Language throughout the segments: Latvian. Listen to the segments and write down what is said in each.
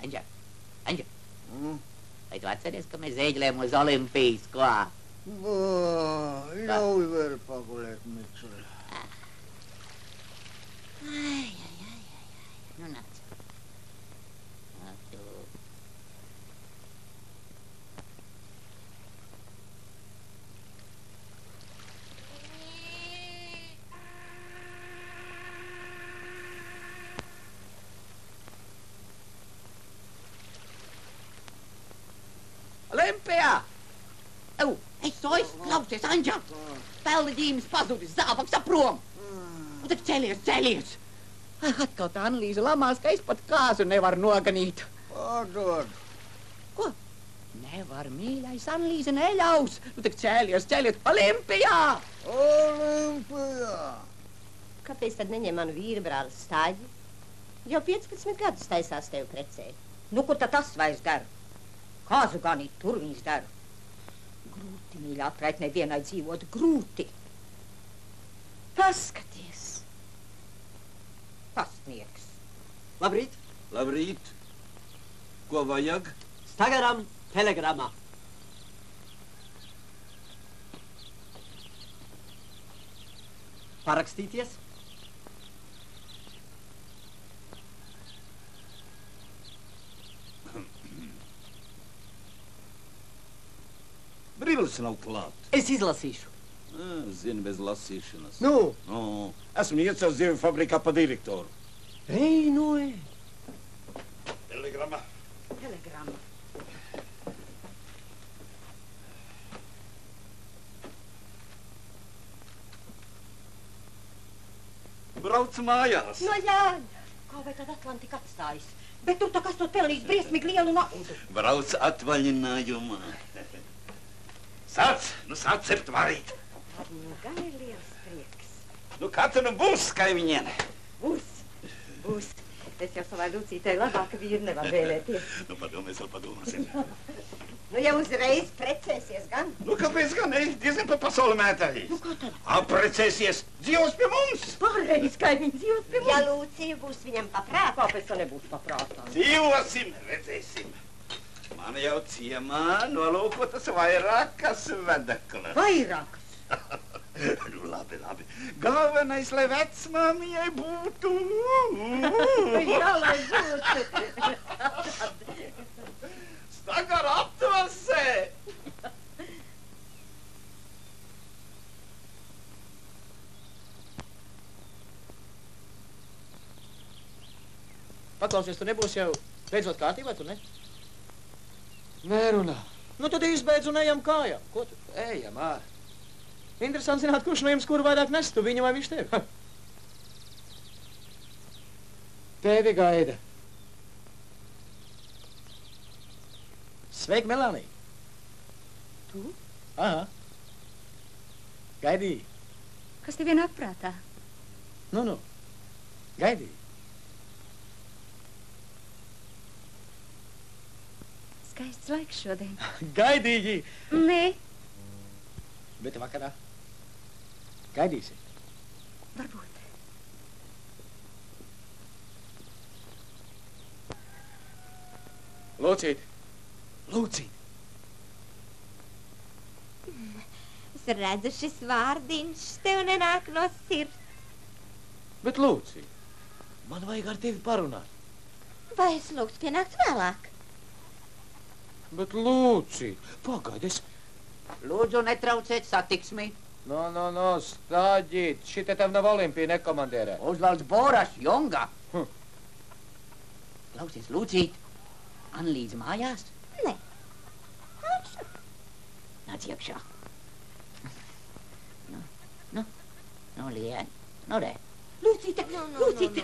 Anģa, vai tu atceries, ka mēs zēģlējām uz Olimpijas, ko? Ļauj vēl pagulēt, Mičel. Ai. Nu, nāc. Olimpijā! Klausies, Anģa! Pelna ģīmes pazudis, zābaks aprom! Nu, tad ķelies! Atkal tā Annelīze lamās, ka es pat kāzu nevaru noganīt. Padod! Ko? Nevar, mīļais, Annelīze neļaus! Nu, tad ķelies! Olimpijā! Olimpijā! Kāpēc tad neņem manu vīru brāli Stāģi? Jau 15 gadus taisās tevi precēt. Nu, kur tad tas vairs dara? Kāzu ganīt, tur viņš dara. Grūti, mīļā, traitnē dienai dzīvot, grūti. Paskaties. Pastnieks. Labrīt. Labrīt. Ko vajag? Stagaram telegramā. Parakstīties? Brīlis nav klāt. Es izlasīšu. Zini, bez lasīšanas. Nu? Esmu iecelts zivju fabrikā pa direktoru. Ej, nu, ej. Telegrama. Brauc mājās. No Jāņa. Kā vai tad Atlantika atstājis? Bet tur tā kas to pelnījis briesmīgi lielu naudu. Brauc atvaļinājumā. Sāc cept varīt. Nu, gan ir liels prieks. Nu, kā tu nu būs, kaimiņiene? Būs. Es jau savai Lucītei labāka vīru nevar vēlēties. Nu, padomēs, vēl padomāsim. Nu, jau uzreiz precēsies gan? Nu, kāpēc gan, diezgan pa pasauli mētāji. Nu, kā tad? Aprecēsies, dzīvos pie mums. Pareiz, kaimiņ, dzīvos pie mums. Ja Lūcija būs viņam paprātā. Kāpēc to nebūs paprātā? Dzīvosim, redzēsim. Man jau ciemā nolūkotas vairākas vedeklas. Vairākas? Nu, labi. Galvenais, lai vecmāmijai būtu. Jā, lai būtu. Stagara aptvasē. Paklausies, tu nebūsi jau beidzot kārtībā, tu ne? Nerunā. Nu tad izbeidz un ejam kājām. Ko tu? Ejam, ārā. Interesanti zināt, kurš no jums kuru vairāk nes, tu viņu vai viņš tevi? Tevi gaida. Sveiki, Melānija. Tu? Aha. Gaidīji. Kas tev ienāk prātā? Nu. Gaidīji. Skaists laiks šodien. Gaidīji. Nē. Bet vakarā gaidīsi. Varbūt. Lūcīt. Es redzu, šis vārdiņš tev nenāk no sirds. Bet Lūcīt, man vajag ar tevi parunāt. Vai es lūgtu pienākt vēlāk? Bet Lūcīt, pagaidi, es... Lūdzu, netraucēt satiksmi. No, Stāģīt, šite tev nav Olimpija nekomandierē. Uzvalds Boras, Jonga. Klausies, Lūcīt, Annelīze mājās? Nē. Nāc iekšā. Nu, Lien, nu re. Lūcīte,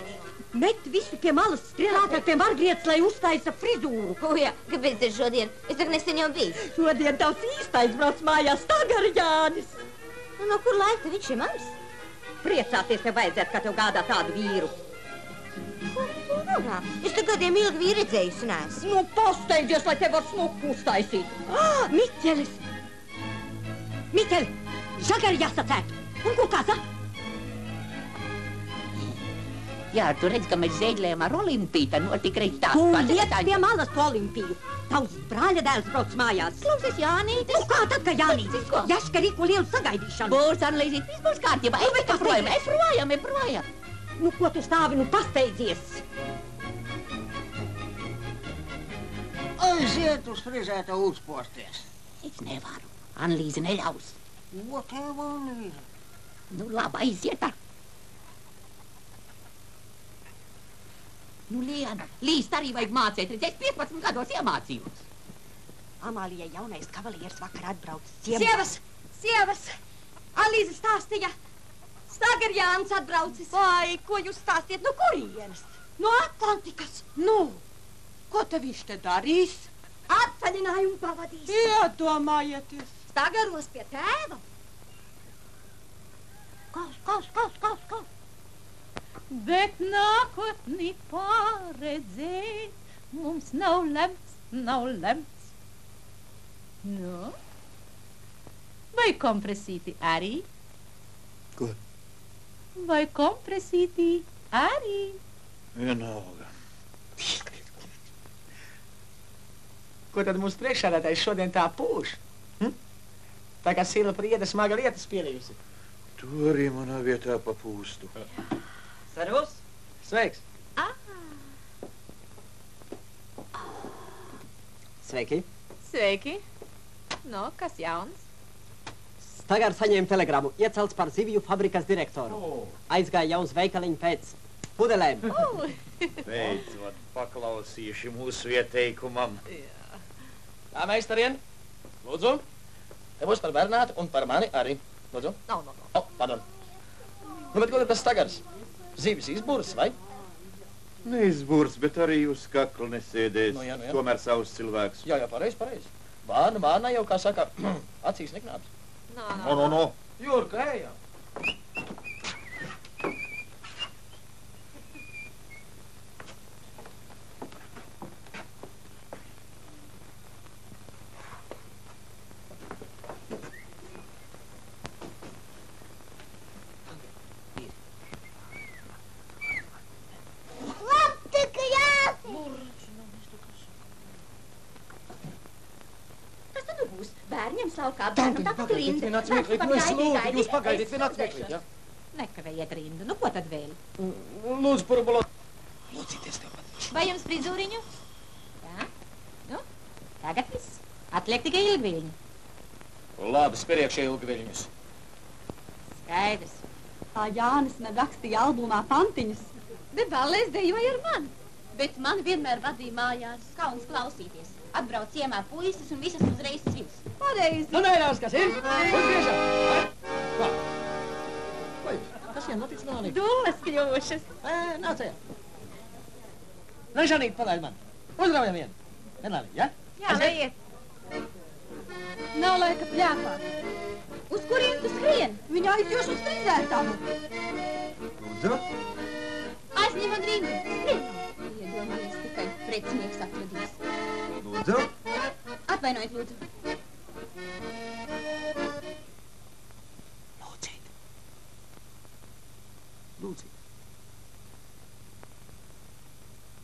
met visu pie malas, strēlātāk pie Margrietas, lai uztaisa frizūru. Jā, kāpēc es šodien? Es tak nesen jau biju. Šodien tavs īstais brauc mājās Stagara Jānis. No kur laika viņš ir mans? Priecāties tev vajadzētu, ka tev gādā tādu vīru. Ko tu runā? Es te gadiem ilgi vīru redzējusi neesmu. Nu, pasteidzies, lai tev var smuku uztaisīt. Miķelis! Miķeli, žagari jāsacēt. Un ko kāza? Jā, tu redz, ka mēs zēģlējām ar Olimpiju, tad notika reiz tā. Liec pie malas to Olimpiju. Tavs brāļa dēls brauc mājās. Klausies, Jānītis. Nu kā tad, ka Jānītis? Ko? Jaška rīko lielu sagaidīšanu. Būs, Anlīzīt, viss būs kārtībā. Ej, bet projām, ej projām. Nu, ko tu stāvi, nu pasteidzies. Aiziet uz frizēta uzposties. Es nevaru. Anlīze neļaus. Ko tev, Anlīze? Nu, labi, aiziet ar. Nu, Liena, Līst arī vajag mācēt, redz, es 15 gados iemācījos. Amālijai jaunais kavalieris vakar atbrauc. Sievas! Alīze stāstīja. Stagarjāns atbraucis. Vai, ko jūs stāstiet, no kurienes? No Atlantikas. Nu, ko te viņš te darīs? Atvaļinājumu pavadīs. Iedomājieties. Stagaros pie tēva. Kas? Bet nākotni pārredzēt mums nav lemts. Nu? Vai kompresīti arī? Ko? Vai kompresīti arī? Vienalga. Ko tad mums priekšsēdētājs šodien tā pūš? Tā kā Sila Prieda smaga lietas pielījusi. Tu arī manā vietā papūstu. Servus. Sveiks. Sveiki. Sveiki. Nu, kas jauns? Tagad saņēmu telegramu. Iecelts par zivju fabrikas direktoru. Aizgāja jauns veikaliņš pēc pudelēm. Beidzot, paklausīšu mūsu ieteikumam. Tā, meistarien. Lūdzu. Te būs par Bernātu un par mani arī. Lūdzu. No. Pardon. Nu, bet ko tad tas stagars? Zivis izbūrs, vai? Neizbūrs, bet arī uz kakla nesēdēs. Nu, jā. Tomēr savs cilvēks. Jā, pareizi. Vārna jau, kā saka, acīs neknāps. No. Jurka, ejam. Bērņiem savu kādu, tāpat rinda. Vienāc smieklīt, nu es lūdzu, jūs pagaidiet, vienāc smieklīt, jā? Nekavējiet rindu. Nu, ko tad vēl? Lūdzu, Purbulo. Lūdzīties tev pat. Vai jums frizūriņu? Jā. Nu, tagad viss. Atliek tikai ilgviļņi. Labi, speriekšie ilgviļņus. Skaidrs. Tā Jānis man rakstīja albumā pantiņas. Bet ballēs dejoja ar mani. Bet man vienmēr vadīja mājās. Kauns klausīties. Atbrauc ciemā puisis un visas uzreiz svils. Pareizi. Nu, neļaus, kas ir? Uzgriežam. Kā? Vai, kas jām notic nānī? Dulles kļuvušas. Nācējā. Nu, Žanīt, palaid man. Uzraujam vien. Vienāli, ja? Jā, lejiet. Nav laika pļāpāt. Uz kurien tu skrien? Viņa aizjoš uz frizētamu. Lūdzu. Aizņem man rindu. Skrien. Iedomājies, tikai precinieks atradīs. Lūdzu. Atvainojiet, lūdzu.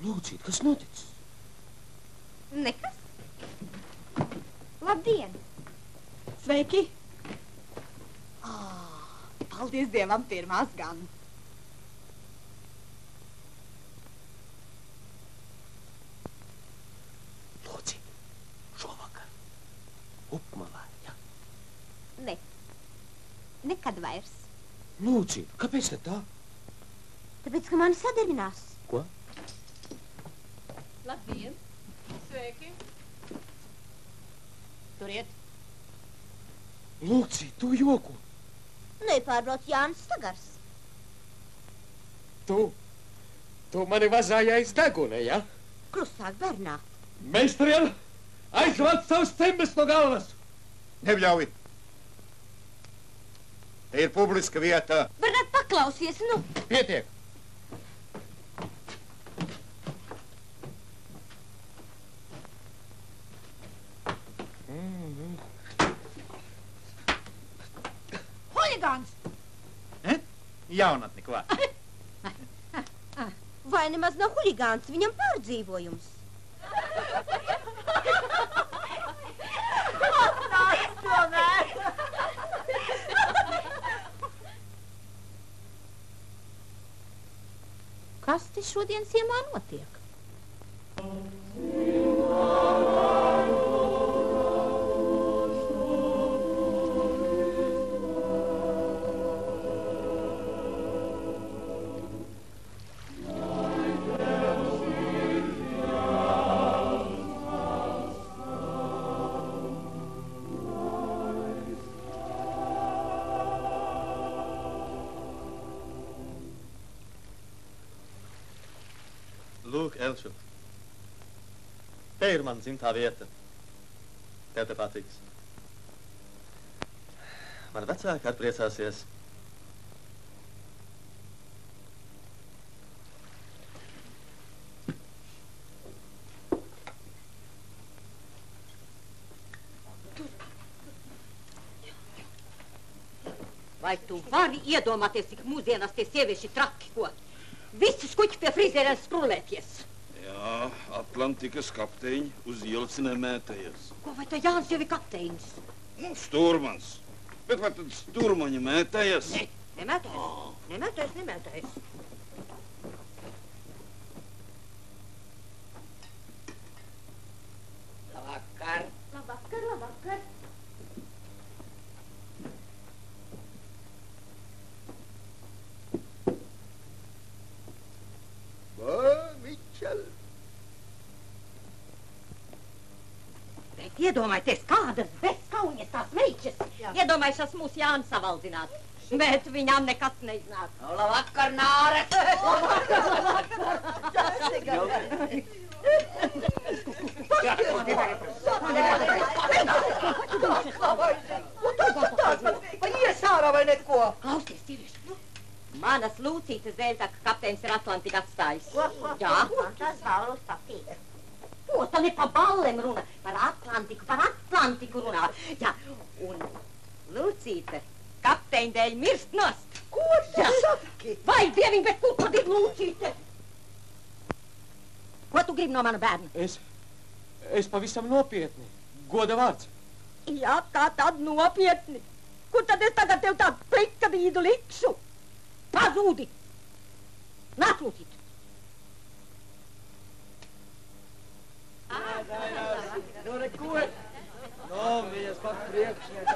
Lūdzīt, kas noticis? Nekas. Labdien. Sveiki. Paldies Dievam, pirmās gan. Lūdzīt, šovakar. Upmalā, ja? Ne. Nekad vairs. Lūdzīt, kāpēc te tā? Tāpēc, ka mani sadarinās. Ko? Labdien. Sveiki. Turiet. Lūdzīt, tu joko. Nepārbrauc Jānis Stagars. Tu mani vazāji aiz deguna, ja? Klusāk, Bernāt. Meistariem, aizvāc savus cembes no galvas. Nebļauj. Te ir publiska vieta. Bernāt, paklausies, nu. Pietiek. Huligāns! Jaunatni klāt. Vai nemaz nav huligāns, viņam pārdzīvojums. Atnāc tomēr! Kas te šodien ciemā notiek? Lūk, Elšu, te ir man dzimtā vieta. Tev te patiks. Man vecāki atpriecāsies. Vai tu vari iedomāties, cik mūsdienās tie sievieši traki, ko? Visi skuķi pie frizērēs skrulēties. Jā, Atlantikas kapteiņi uz ielas nemētējas. Ko, vai tā Jānis jau ir kapteinis? Nu, stūrmans. Bet vai tad stūrmaņi mētējas? Ne, nemētējas. Nemētējas, nemētējas. Labvakar. Labvakar, labvakar. Mičel. Bet iedomājieties, kādas bezkauņas tās meičas. Iedomājušās mūsu Jāni savaldzināt. Bet viņām nekas neiznāk. Labvakar, Nāre! Vai iesārā vai neko? Klausies, sievieši. Manas Lūcītes dēļ tā, ka kapteinis ir Atlantika atstājis. Jā. Man tas balus patīk. Ko, tā ne pa ballem runa, par Atlantiku runā. Jā, un Lūcīte kapteini dēļ mirst nost. Ko tu saki? Vai, dieviņ, bet kur tad ir Lūcīte? Ko tu gribi no mana bērna? Es pavisam nopietni. Goda vārds. Jā, kā tad nopietni. Kur tad es tagad tev tādu plikavīdu likšu? Pazūdi! Nāc, Lūcīte! Nu, neko. Nu, viņas pats priekšnieks.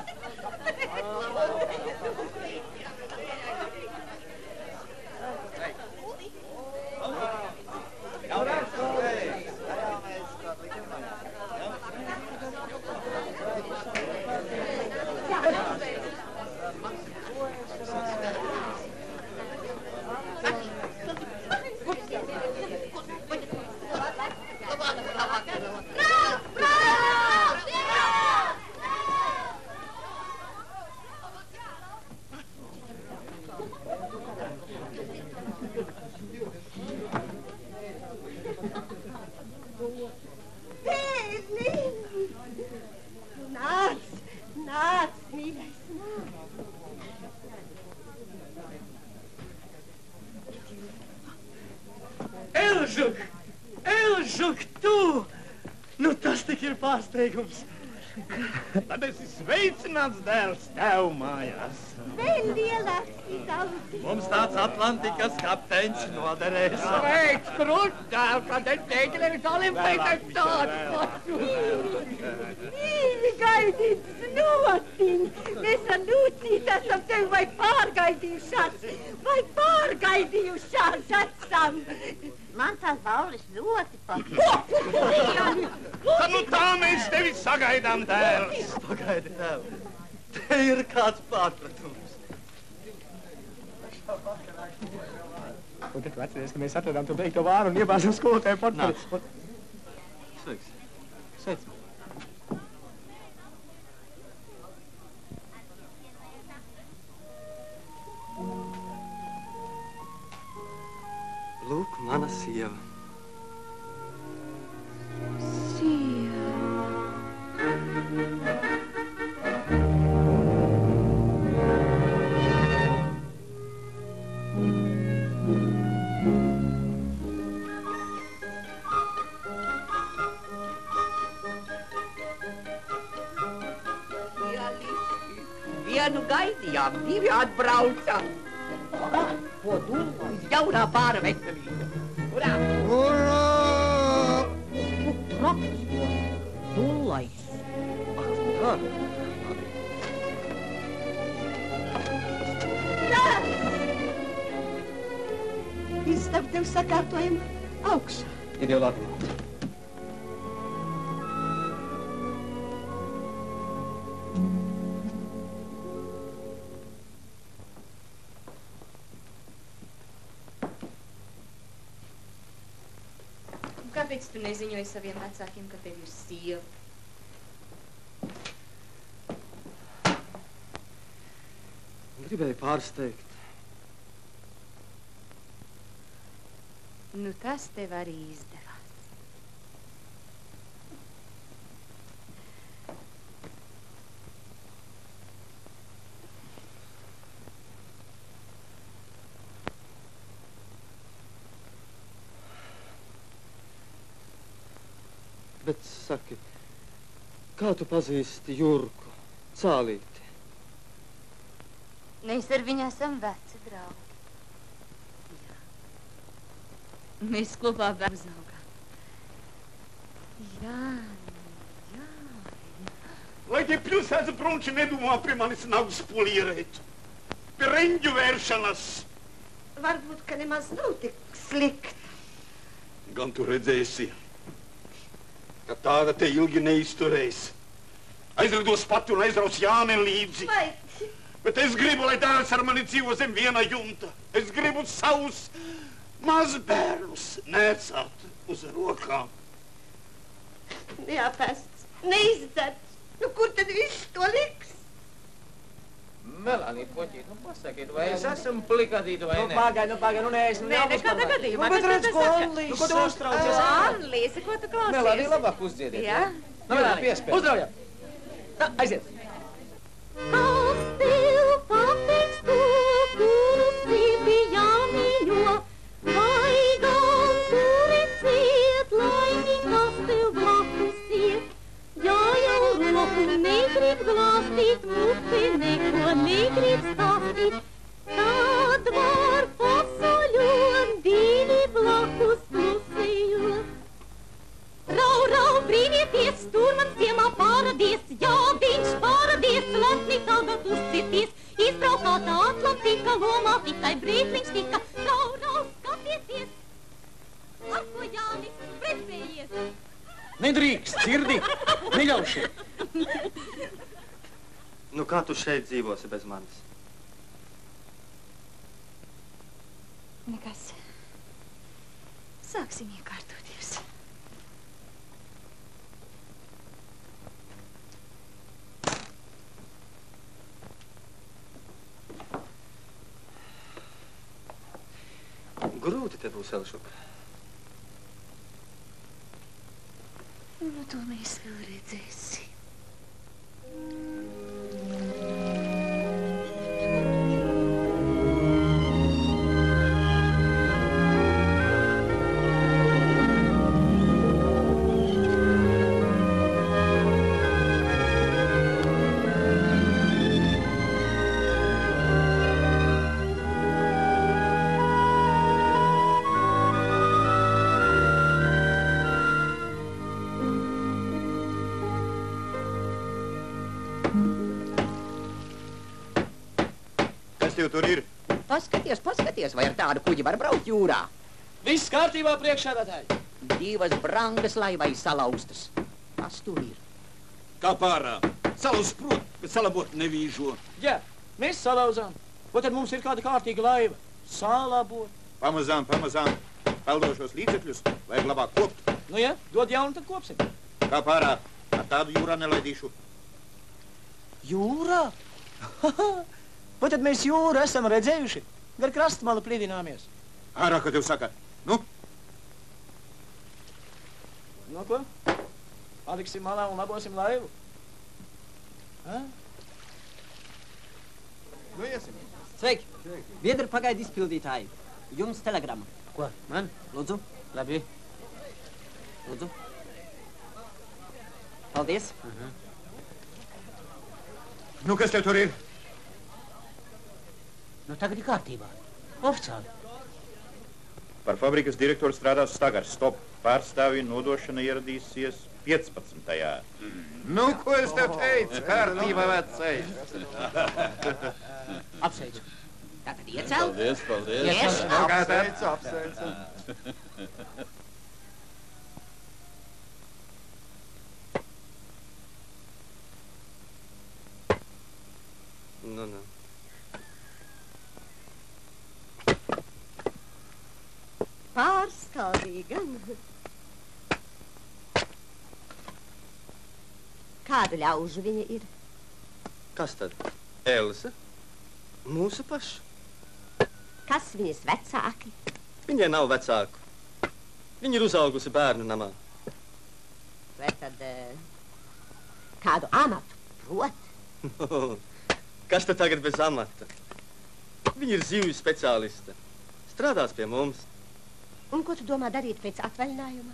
Elžuk, tu! Nu, tas tik ir pārsteigums. Tad esi sveicināts dēls tev mājās. Vēl lielāks izdevums. Mums tāds Atlantikas kapteiņš noderēs. Sveic, krustēl, kad es teicu, ka Olimpētais tāds. Mīļi gaidīts notiņ. Mēs ar Lūcīti esam tevi vai pārgaidījušās esam. Man tās balles ļoti patīk. Tad nu tā mēs tevi sagaidām, dēls. Pagaidi, tēv. Te ir kāds pārpratums. Un tad tu atceries, ka mēs atradām to beigto vāru un iebāzam skolotāju portfeli. Sveiks. Sveic. Lūk, mana sieva. vienu gaidījām, divi atbrauca. Ko Dulais jaunā pāra veselīga. Urā! Urā! Traks, Dulais. Tā. Istabu tev sakārtojam augšā. Ir jau labi. Kāpēc tu neziņoji saviem vecākiem, ka tev ir sieva? Gribēju pārsteigt. Nu, tas tev arī izdevās. Bet saki, kā tu pazīsti Jurku, Cālīti? Mēs ar viņu esam veci draugi. Mēs kopā uzaugām. Jā. Lai tie pilsētas brunči nedomā pie manis nagus polierēt. Pie reņģu vēršanas. Varbūt, ka nemaz nav tik slikti. Gan tu redzēsi, ka tāda te ilgi neizturēs. Aizlidos pati un aizraus Jāni līdzi. Vai? Bet es gribu, lai dēls ar mani dzīvo zem viena jumta. Es gribu savus mazbērnus nēcāt uz rokām. Neapēsts, neizdzerts. Nu, kur tad viss to liks? Melanie, poķīt, nu pasakiet, vai es esmu plikatīt vai ne? Nu, pagaid, nu neesmu. Nē, nekādā gadījumā. Bet redz, ko Anlīse. Nu, ko tu uztraucies? Anlīse, ko tu klausies? Melanie, labāk uzdziediet. Jā. Nu, piespēj. Uzdraujam. Tā, aiziet. Kas tev pateiks to, kuru sevi jāmīļo? Vai gan tu redzēt, laimīgās tev blakus iet? Ja jau roku negrib glāstīt, muti neko negrib stāstīt, tad var pasaļot, divi blakus klusējot. Rau, rau, brīnieties, tur man ciemā pāradies, jā, viņš pāradies, lepni tagad uzcities, izbraukāta Atlantika lomā, tikai brītliņš tika, rau, rau, skatieties, ar ko Jānis precējies. Nedrīkst, dzirdi, neļauši. Nu, kā tu šeit dzīvosi bez manis? Nekas. Sāksim iekārtoties. Grūti te būs, Elšuka. Nu, to mēs vēl redzēsim. Tev tur ir? Paskaties, vai ar tādu kuģi var braukt jūrā. Viss kārtībā, priekšsēdētāji. Divas brangas laivai salauztas. Kas tur ir? Kā pārā? Salauz prot, bet salabot nevīžo. Jā, mēs salauzām. Vai tad mums ir kāda kārtīga laiva? Salabot. Pamazām. Peldošos līdzekļus vajag labāk kopt. Nu ja, dod jaunu, tad kopsim. Kā pārā? Ar tādu jūrā nelaidīšu. Jūrā? Vai tad mēs jūru esam redzējuši? Gar krastmalu plidināmies. Ārā, ka tev saka. Nu? Nu ko? Paliksim malā un labosim laivu. Ha? Nu, iesim. Sveiki. Biedri pagaidu izpildītāji. Jums telegrama. Ko, man? Lūdzu. Labi. Lūdzu. Paldies. Nu, kas tev tur ir? Nu, tagad ir kārtībā. Oficiāli. Par fabrikas direktoru strādās Stagars. Stop. Pārstāvju nodošana ieradīsies 15. Nu, ko es tev teicu? Kārtībā vecais. Apsveicu. Tātad iecelt? Paldies, paldies. Yes. Apsveicu. Nu. Pārskaldīga. Kādu ļaužu viņa ir? Kas tad? Elsa? Mūsu paša? Kas viņas vecāki? Viņai nav vecāku. Viņa ir uzaugusi bērnu namā. Vai tad kādu amatu prot? Kas tad tagad bez amata? Viņa ir zivju speciāliste. Strādās pie mums. Un ko tu domā darīt pēc atvaļinājuma?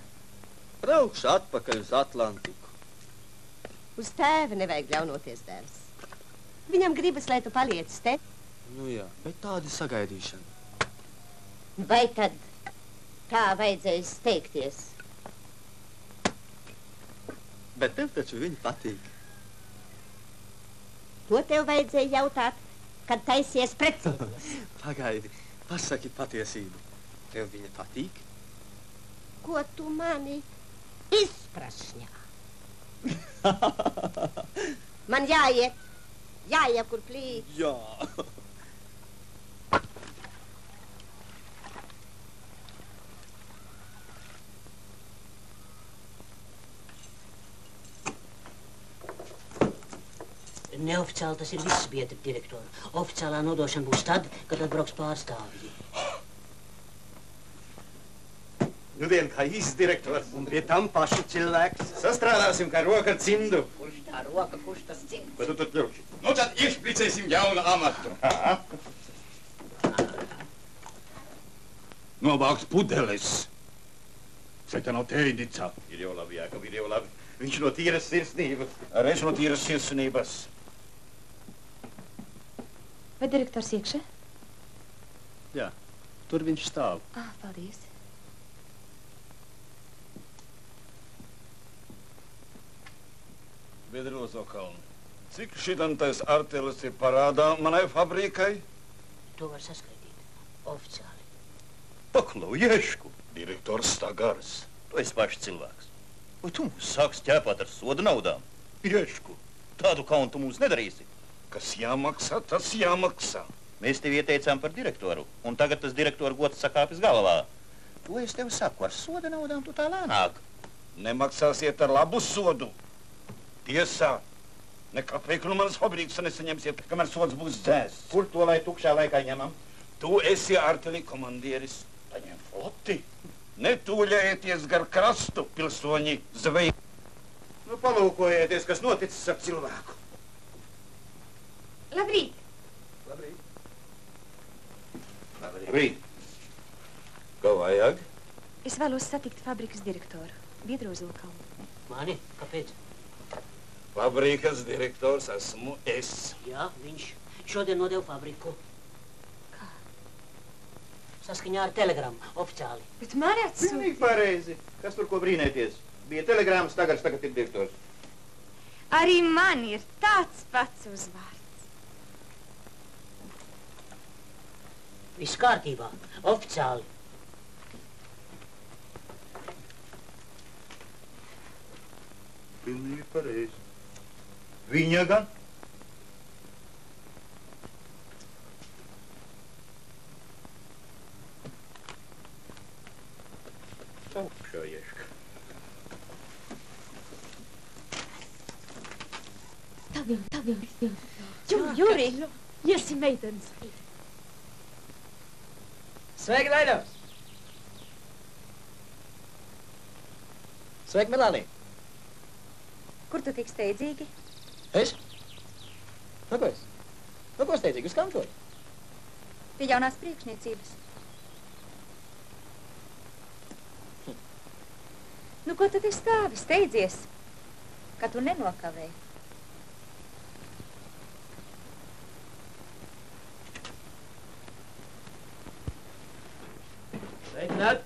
Braukšu atpakaļ uz Atlantiku. Uz tēva nevajag ļaunoties, dēls. Viņam gribas, lai tu paliec te. Nu jā, bet tāda sagaidīšana. Vai tad tā vajadzēja steigties? Bet tev taču viņa patīk. To tev vajadzēja jautāt, kad taisies precēties. Pagaidi, pasaki patiesību. Tev viņa patīk? Ko tu mani izprašņā? Man jāiet kur plīt. Jā. Neoficiāli tas ir viss, biedri direktori. Oficiālā nodošana būs tad, kad atbrauks pārstāvji. Nudien kā īsts direktors. Un pie tam paši cilvēks. Sastrādāsim kā roka ar cimdu. Kurš tā roka, kurš tas cimds? Ko tu tur ķirši? Nu tad iešplicēsim jaunu amatu. Novāks pudeles. Šeit nav tēdica. Ir jau labi, Jākab, ir jau labi. Viņš no tīras sirsnības. Arī es no tīras sirsnības. Vai direktors iekšā? Jā, tur viņš stāv. Paldies. Biedri Ozokalni, cik šitantais artelis ir parādā manai fabrikai? To var saskaitīt. Oficiāli. Paklau, Ješku. Direktors Stagars. Tu esi pašs cilvēks. Vai tu mūs sāks ķēpāt ar soda naudām? Ješku, tādu kaunu tu mums nedarīsi. Kas jāmaksā, tas jāmaksā. Mēs tevi ieteicām par direktoru, un tagad tas direktora gods sakāpjas galvā. To es tev saku, ar soda naudām tu tā lēnāk. Nemaksāsiet ar labu sodu. Tiesā. Nekapēku no manas fabrikas nesaņemsiet, kamēr sods būs dzēsts. Kur to lai tukšā laikā ņemam? Tu esi arteli komandieris. Paņem floti. Netūļējieties gar krastu, pilsoņi zveji. Nu, palūkojieties, kas noticis ar cilvēku. Labrīt. Labrīt. Labrīt. Ko vajag? Es vēlos satikt fabrikas direktoru, biedru Ozokalnu. Mani? Kāpēc? Fabrikas direktors esmu es. Jā, viņš šodien nodeva fabriku. Kā? Saskaņā ar telegrammu, oficiāli. Bet man atsūta. Pilnīgi pareizi. Kas tur ko brīnēties? Bija telegrammas, tagad ir direktors. Arī man ir tāds pats uzvārds. Viss kārtībā, oficiāli. Pilnīgi pareizi. Viņa gan? Augšā, Ješka. Tavi. Juri, iesim meitenes. Sveiki, Daidavs! Sveiki, Melānija! Kur tu tik steidzīgi? Es? Nu, ko es? Nu, ko steidzīgi? Uz kam to? Pie jaunās priekšniecības. Nu, ko tad es stāvi? Steidzies, ka tu nenokavēji. Sveicināt!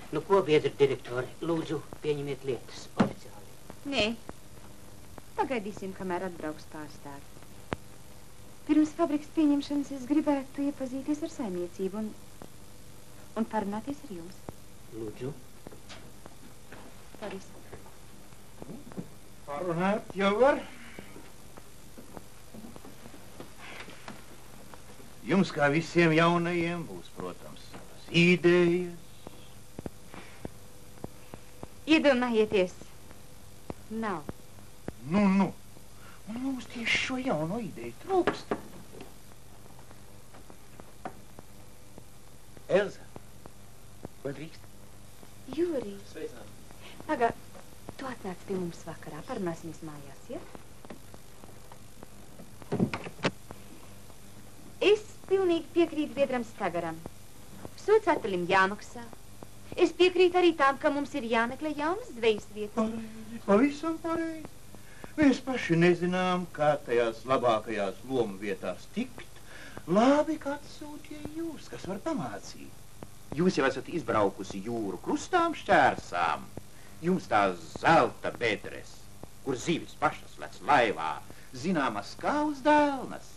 Nu, ko, biedri direktori, lūdzu, pieņemiet lietas oficiāli. Nē. Pagaidīsim, kamēr atbrauks pārstāvi. Pirms fabrikas pieņemšanas es gribētu iepazīties ar saimniecību un parunāties ar jums. Lūdzu. Paldies. Parunāt jau var. Jums, kā visiem jaunajiem, būs, protams, savas idejas. Iedomājieties, nav. Nu. Un mums tieši šo jauno ideju trūkst. Elza, vai drīkst? Jūrī. Sveicināt. Pagā, tu atnāc pie mums vakarā, parunāsimies mājās, ja? Es pilnīgi piekrītu biedram Stagaram. Sots Atalim jāmaksā. Es piekrītu arī tām, ka mums ir jāmeklē jaunas zvejas vietas. Pavisam pareizi. Mēs paši nezinām, kā tajās labākajās lomu vietās tikt. Labi, ka atsūtīja jūs, kas var pamācīt. Jūs jau esat izbraukusi jūru krustām šķērsām. Jums tās zelta bedres, kur zivis pašas lec laivā, zināmas kā uz dēlnas.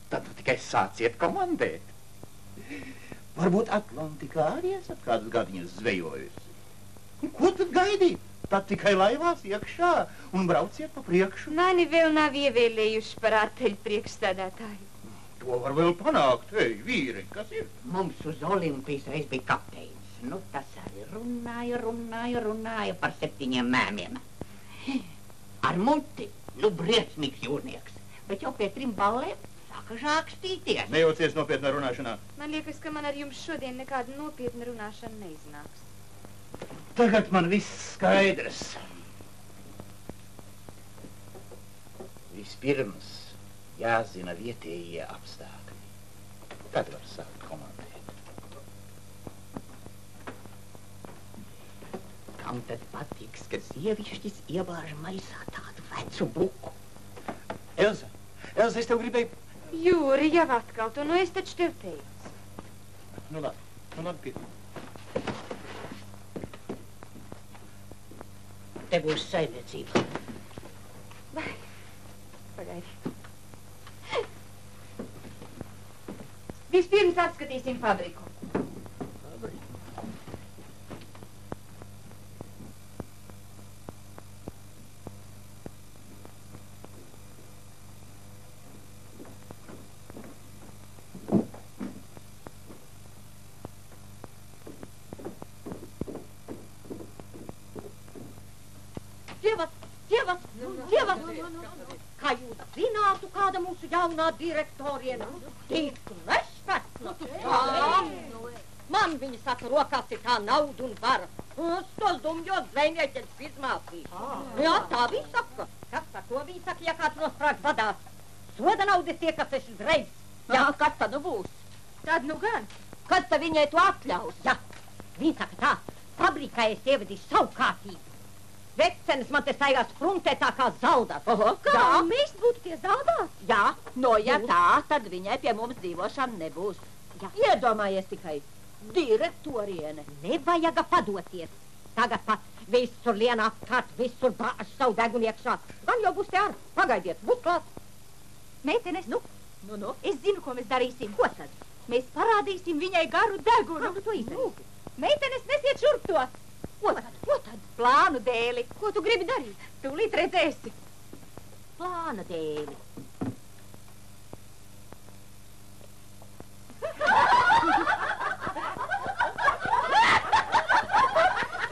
Tad nu tikai sāciet komandēt. Varbūt Atlantikā arī esat kādus gadiņus zvejojusi. Ko tad gaidīt? Tad tikai laivās iekšā un brauciet pa priekšu. Mani vēl nav ievēlējuši par ārteļu priekšstādātāju. To var vēl panākt, hei, vīri, kas ir? Mums uz Olimpijas reiz bija kapteinis. Nu, tas arī runāja par 7 mēmiem. Ar muti, nu, briesmīgs jūrnieks. Bet jau pie 3 ballēm sāka žākstīties. Nejaucies nopietnā runāšanā. Man liekas, ka man ar jums šodien nekāda nopietna runāšana neiznāks. Tagad man viss skaidrs. Vispirms jāzina vietējie apstākļi. Tad var sākt komandēt. Kam tad patiks, ka sievišķis iebāž maisā tādu vecu buku? Elza, es tev gribēju... Jūri, jau atkal to, nu es taču tev teicu. Nu labi, pie. Te būs saimniecība. Vai, pagaidi. Vispirms atskatīsim fabriku. Sievas! Kā jūs zinātu, kāda mūsu jaunā direktoriena? Tik nešpatna! Man viņa saka, rokās ir tā nauda un vara. Es tos dumjos zvejnieķus izmācīšu. Jā, tā viņa saka. Kas ar to viņa saka, ja kāds nosprāgs badās? Soda naudas tie, kas esi dreivs. Jā, kas tad nu būs? Tad nu gan. Kas tad viņai to atļaus? Jā, viņa saka tā, fabrikai es ievadīšu savu kārtību. Vecenis man te staigās fruntē tā kā zaldās. Kā? Jā. Mēs būtu tie zaldās? Jā. No, ja tā, tad viņai pie mums dzīvošana nebūs. Jā. Iedomājies tikai direktoriene. Nevajaga padoties. Tagad pat visur lien apkārt, visur bāž savu degunu iekšā. Gan jau būs te ar. Pagaidiet, būs klāt. Meitenes, nu, es zinu, ko mēs darīsim. Ko tad? Mēs parādīsim viņai garu degunu. Kā tu to izdarīsi? Meitenes, nesiet šurp to. Ko tad? Ko tad? Plānu dēli. Ko tu gribi darīt? Tūlīt redzēsi. Plāna dēli.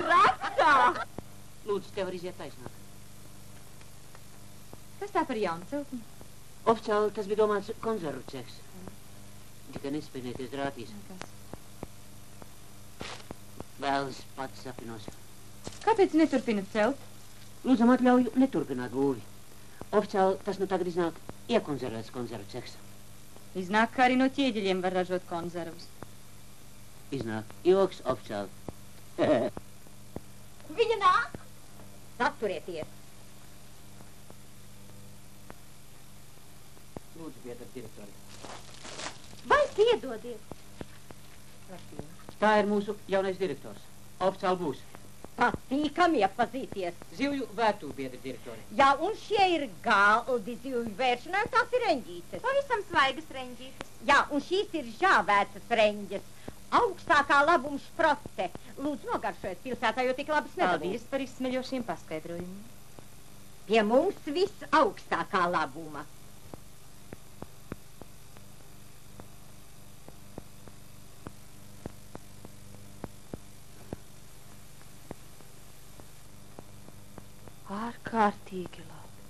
Rakstā! Lūdzu, tev var iziet taisnāk. Kas tā par jaunu celtni? Oficiāli tas bija domāts konzervu cehs. Tikai nespēnieties drātīs. Vēlas pats sapinos. Kāpēc neturpinat celt? Lūdzam atļauju neturpināt būvi. Oficiāli tas nu tagad iznāk iekonservēts konzervu cehs. Iznāk, ka arī no ķieģeļiem var ražot konzervus. Iznāk joks oficiāli. Viņa nāk! Saturieties! Lūdzu, biedra direktori. Vai piedodiet? Tā ir mūsu jaunais direktors. Oficiāli būs. Patīkami iepazīties. Zivju vērtū, biedra direktori. Jā, un šie ir galdi zivju vēršanai, tās ir reņģītes. Pavisam svaigas reņģītes. Jā, un šīs ir žāvētas reņģes. Augstākā labuma šproce. Lūdzu, nogaršojiet pilsētā, jo tik labas nedabūs. Paldies par izsmeļošiem paskaidrojumiem. Pie mums viss augstākā labuma. Ārkārtīgi labi.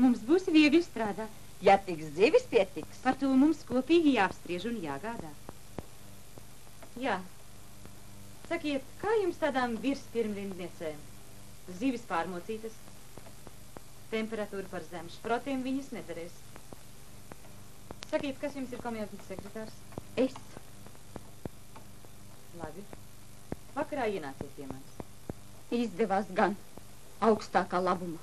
Mums būs viegli strādāt. Ja tiks zivis, pietiks. Par to mums kopīgi jāapspriež un jāgādā. Jā. Sakiet, kā jums tādām virspirmrindniecēm? Zivis pārmocītas. Temperatūra par zemu. Šprotiem viņas nederēs. Sakiet, kas jums ir komjotnes sekretārs? Es. Labi. Vakarā ienāciet pie manis. Izdevās gan. Augstākā labuma.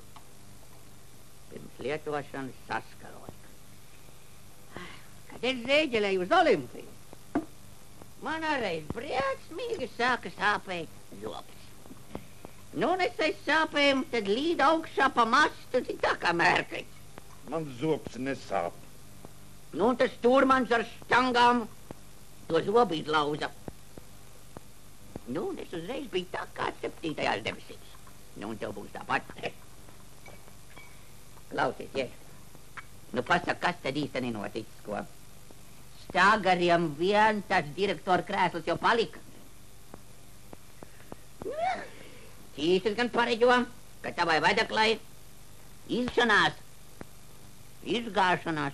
Pirms lietošanas saskaroja. Kad es zēģelēju uz Olimpiju, man arī briesmīgi sāka sāpēt zobs. Nu, un es aiz sāpēm tad līd augšā pa mastu, tā kā mērkriņš. Man zobs nesāp. Nu, un tas stūrmans ar štangām to zobu izlauza. Nu, un es uzreiz biju tā kā 7. debesīs. Nu, un tev būs tāpat. Klausies, Jēž. Nu, pasaka, kas tad īstenī noticis, ko? Stāgariem vien tas direktora krēsls jau palika. Tīsas gan pareģo, ka tavai vedaklai izgāšanās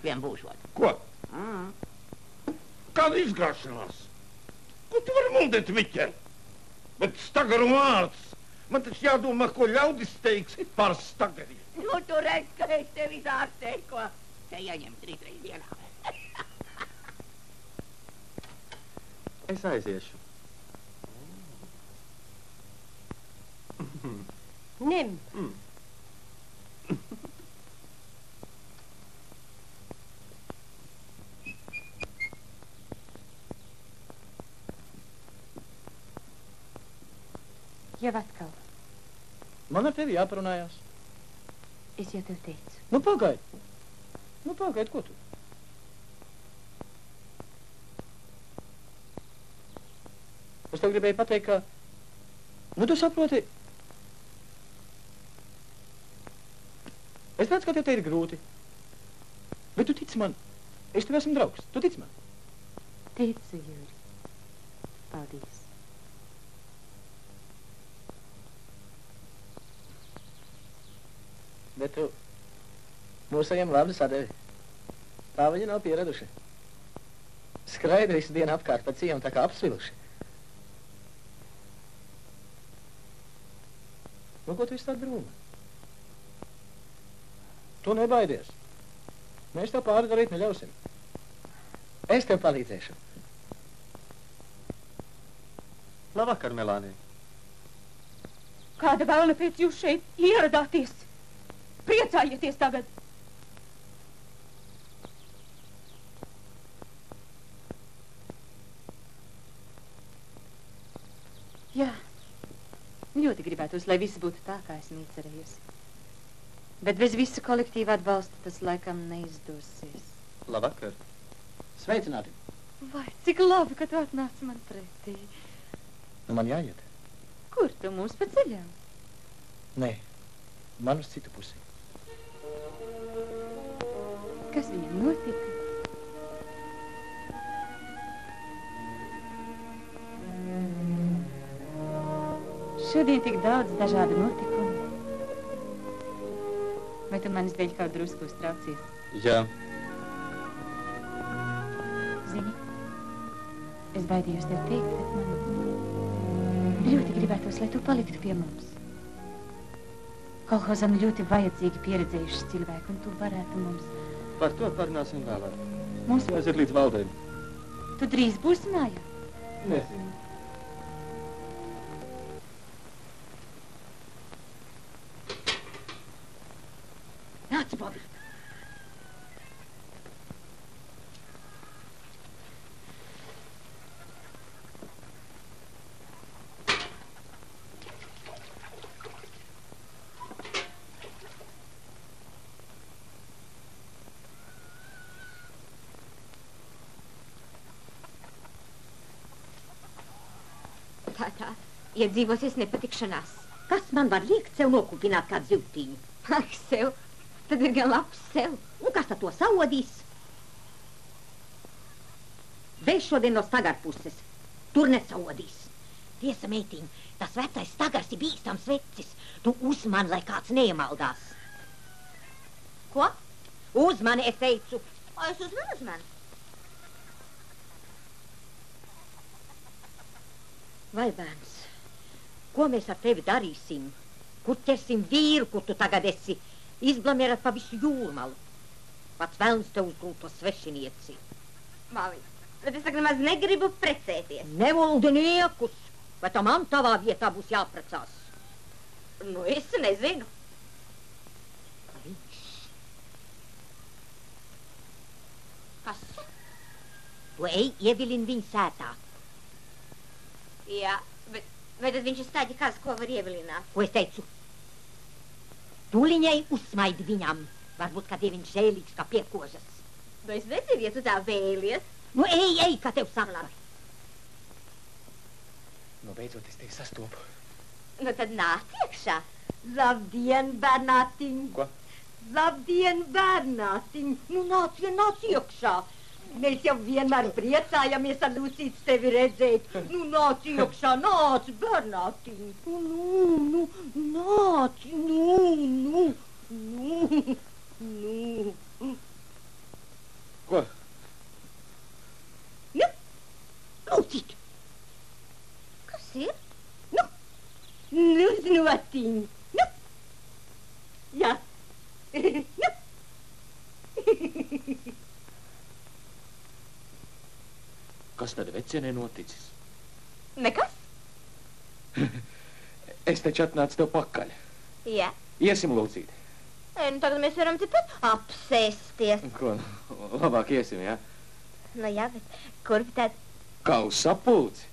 vien būšot. Ko? Kāda izgāšanās? Ko tu vari muldēt, Miķer? Bet stagaru vārds. Man taču jādomā, ko ļaudis teiks par stagariem. Nu, tu redz, ka es tevi zārstēju, ko te ieņem 3 reizes dienā. Es aiziešu. Ņem. Jau atkal. Man ar tevi jāparunājās. Es jau tev teicu. Nu, pagaidi. Ko tu? Es tev gribēju pateikt, ka... Nu, tu saproti... Es redzu, ka tev te ir grūti. Bet tu tici man. Es tev esmu draugs. Tu tici man. Ticu, Jūri. Paldies. Bet tu mūsējiem labi sadevi. Tā viņi nav pieraduši. Skraida visu dienu apkārt pa ciemu tā kā apsviluši. Nu, ko tu visu tā drūma? Tu nebaidies. Mēs tev pāri darīt neļausim. Es tev palīdzēšu. Labvakar, Melānija. Kāda vēlna pēc jūs šeit ieradāties? Priecājieties tagad! Jā, ļoti gribētos, lai viss būtu tā, kā esmu iecerējusi. Bet bez visa kolektīva atbalsta tas laikam neizdosies. Labvakar. Sveicināti. Vai, cik labi, ka tu atnāc man pretī. Nu, man jāiet. Kur tu mūs pa ceļām? Nē, man uz citu pusi. Kas viņam notika? Šodien tik daudz dažādu notikumu. Vai tu manis dēļ kaut drusku uztraucies? Jā. Zini, es baidījos tev teikt, bet man ļoti gribētos, lai tu paliktu pie mums. Kolhozam ļoti vajadzīgi pieredzējušas cilvēki, un tu varētu mums... Par to parunāsim vēlāk. Mums... Aiziet līdz valdēm. Tu drīz būsi mājā? Nezinu. Bobi. Tā, iedzīvosies nepatikšanās. Kas man var liekt sev nokupināt kādu zivtīņu? Ak, sev, tad ir gan labs sev. Un kas tad to saodīs? Vēl šodien no Stagar puses. Tur nesaodīs. Tiesa, meitiņ, tas vecais Stagars ir bīstams vecis. Tu uzmani, lai kāds neiemaldās. Ko? Uzmani, es teicu. O, es uzmani. Vai, bērns, ko mēs ar tevi darīsim? Kur ķersim vīru, kur tu tagad esi? Izblamierat pa visu jūrmalu. Pats velns te uzgūt to svešinieci. Māmiņ, bet es tagad nemaz negribu precēties. Nemuldi niekus, vai tā man tavā vietā būs jāprecās? Nu, es nezinu. Viņš. Kas? Tu ej ievilini viņu sētā. Jā, bet vai tad viņš ir stāģi kāds, ko var ievilināt? Ko es teicu? Tuliņai uzsmaidi viņam. Varbūt, ka viņš žēlīgs kā piekožas. Nu, es nezinu, ja tu tā vēlies. Nu, ej, kā tev saka. Nu, beidzot, es tevi sastopu. Nu, tad nāc iekšā. Labdien, bērnātiņ. Ko? Labdien, bērnātiņ. Nu, nāc iekšā. Mēs jau vienmēr priecājamies ar Lucīti tevi redzēt. Nu, nāc iekšā, nāc, bērnātiņ. Nu, nāc, nu. Ko? Nu, Lucīt. Kas ir? Nu, znotiņ. Nu. Jā. Nu. Kas tad vecienē noticis? Nekas? Es taču atnācu tev pakaļ. Jā. Iesim, Lucīti. Nu, tagad mēs varam tepat apsēsties. Ko? Labāk iesim, jā? Nu, jā, bet kurp tad? Kā uz sapulci?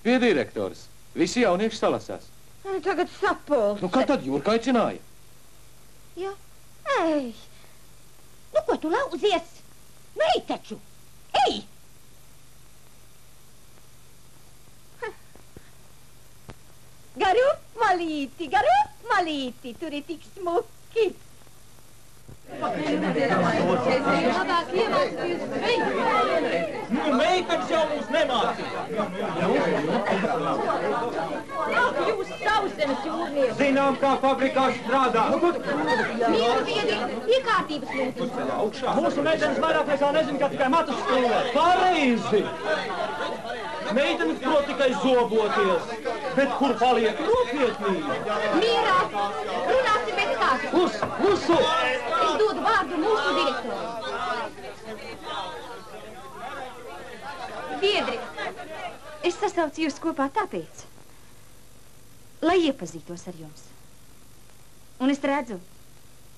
Pie direktors. Visi jaunieši salasās. Nu, tagad sapulce. Nu, kā tad Jūrka aicināja? Jā. Ej. Nu, ko tu lauzies? Nu, ej taču. Ej! Garup, malīti, tur ir tik smuki. Nu, meitenes jau mūs nemācīja. Jūs sausenes jūrnieki. Zinām, kā fabrikā strādā. Mierviedi, iekārtības lūdzu. Mūsu meitenes vairāk nekā nezin, ka tikai matus skrūvē. Pareizi! Meitenes prot tikai zoboties. Bet kur paliek nopietnība? Mierā, runāsim bez kāds. Klusu! Es dodu vārdu mūsu direktoru. Biedri, es sasaucu jūs kopā tāpēc, lai iepazītos ar jums. Un es redzu,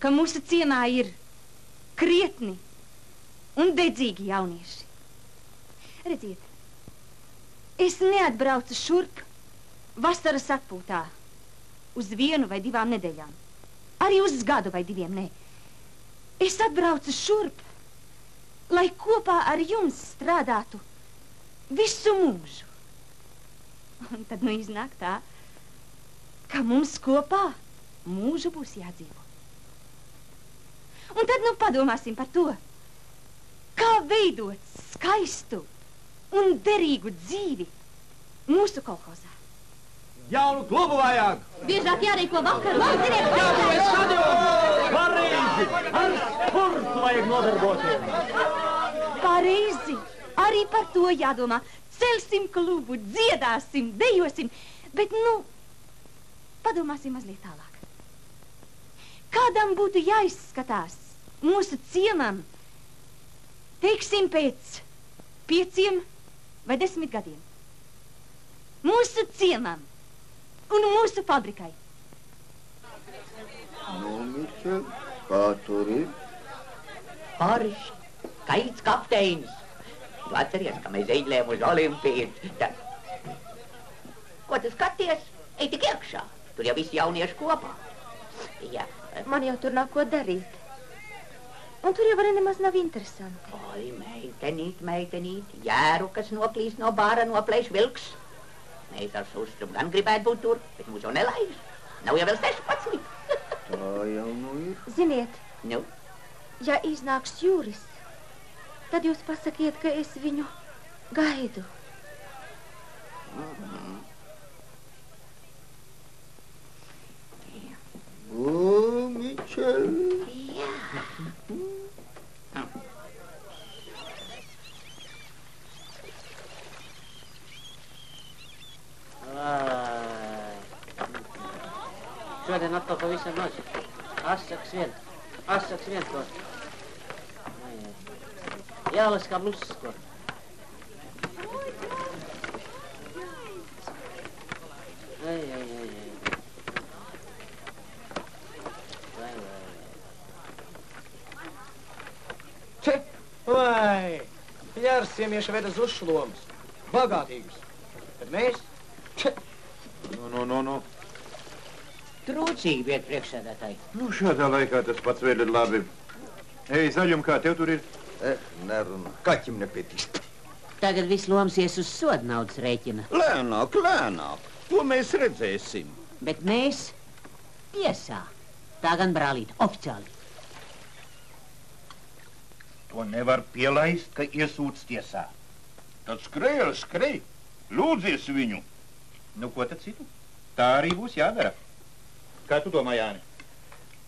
ka mūsu ciemā ir krietni un dedzīgi jaunieši. Redziet, es neatbraucu šurp vasaras atpūtā uz 1 vai 2 nedēļām. Arī uz gadu vai 2, nē. Es atbraucu šurp, lai kopā ar jums strādātu visu mūžu. Un tad nu iznāk tā, ka mums kopā mūžu būs jādzīvo. Un tad nu padomāsim par to, kā veidot skaistu un derīgu dzīvi mūsu kolhozā. Jaunu klubu vajag! Biežāk jārīko vakaru. Jābūt stadionu! Pareizi! Ar sportu vajag nodarboties! Pareizi! Arī par to jādomā. Celsim klubu, dziedāsim, dejosim, bet, nu, padomāsim mazliet tālāk. Kādam būtu jāizskatās mūsu ciemam, teiksim, pēc 5 vai 10 gadiem? Mūsu ciemam un mūsu fabrikai. Nu, Miķel, Kā tur ir? Forši, skaists kapteinis. Tu atceries, ka mēs eidlējām uz Olimpīdu. Ko tu skaties? Ej tik iekšā. Tur jau visi jaunieši kopā. Jā. Man jau tur nav ko darīt. Un tur jau arī nemaz nav interesanti. Oi, meitenīt. Jēru, kas noklīst no bāra, noplēš vilks. Mēs ar Sustrum gan gribētu būt tur, bet mūs jau nelaiž. Nav jau vēl 16. Tā jau nu ir. Ziniet, Nu? ja iznāks Juris, tad jūs pasakiet, ka es viņu gaidu. O, Mičel. Jā. Šodien atkal pavisam maz. Asaks vien ko. Jālas kā blusas ko. Ai. Vai, Jārs siemieši ved uz uzšlomus. Bagātīgus. Bet mēs? Nu. Trūcīgi viet priekšsēdētāji. Nu, šādā laikā tas pats vēl ir labi. Ej, zaļum, kā tev tur ir? Nerunā. Kaķim nepietist. Tagad viss lomsies uz soda naudas rēķina. Lēnāk. To mēs redzēsim. Bet mēs tiesā. Tā gan, brālīt, oficiāli. To nevar pielaist, ka iesūdz tiesā. Tad skrej. Lūdzies viņu. Nu, ko tad citu? Tā arī būs jādara. Kā tu domā, Jāni?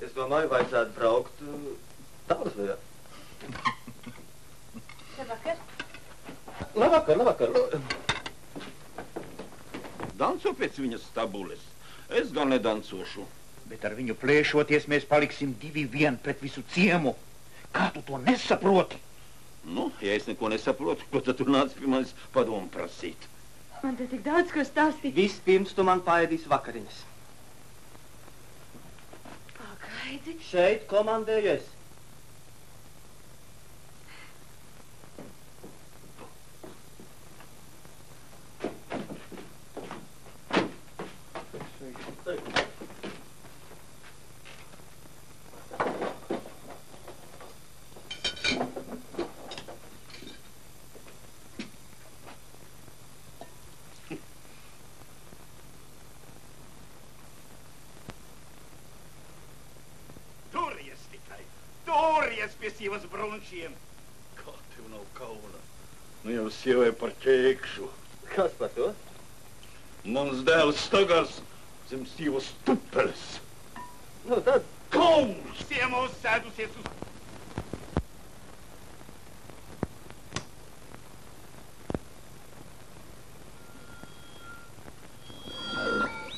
Es domāju, vajadzētu braukt Tālrasvējā. Labvakar. Danco pēc viņas stabules. Es gan nedancošu. Bet ar viņu plēšoties mēs paliksim 2-1 pret visu ciemu. Kā tu to nesaproti? Nu, ja es neko nesaprotu, ko tad tu nāc pie manis padomu prasīt? Man te tik daudz ko stāstīt. Vispirms tu man paēdīsi vakariņas. Pagaidi. Šeit komandēju es. Tories pie sievas brunčiem. Kā tev nav kauna? Nu jau sievai par ķēkšu. Kas par to? Mans dēls Stagars zem sievas tupeles. Nu tad. Kauns! Ciemos sēdusies uz...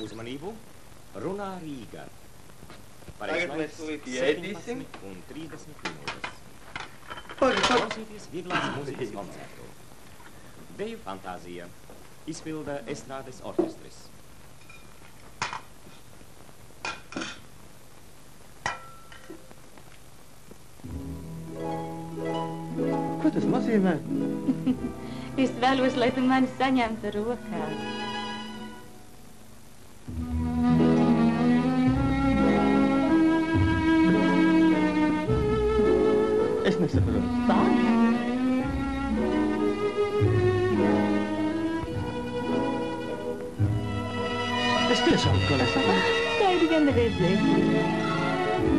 Uzmanību, runā Rīga. Tagad mēs tūlīt ēdīsim. 7:30 minūtes. Pagaid. Klausīties vieglās mūzikas koncertu. Deju fantāzija. Izpilda estrādes orķestris. Ko tas nozīmē? Es vēlos, lai tu mani saņemtu rokās. Es nesaprotu. Es tiešām to nesaprotu. Skaidri gan redzēju.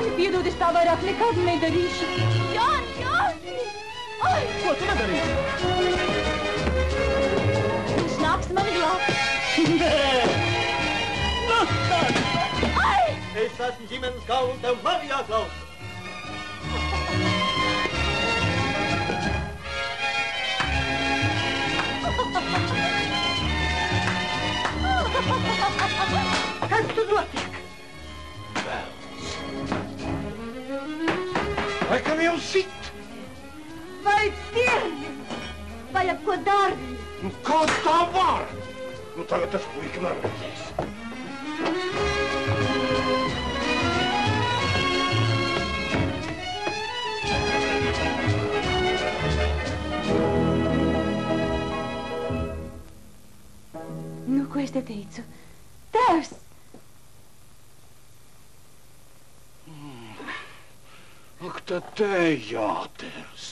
Jāni, piedod, es tā vairāk nekad nedarīšu. Jāni! Ai! Ko tu nedarīsi? Viņš nāks mani glābt. Nē! Nu tad! Ai! Es esmu ģimenes galva, tev man jāklausa. Kas tur notiek? Laikam jau sit. Vai pirmi? Vai ap ko darbi? Nu, kā tā var? Nu, tagad tas puika neredzēs. Nu, ko es te teicu? Tēvs! Ak, tad te jāters.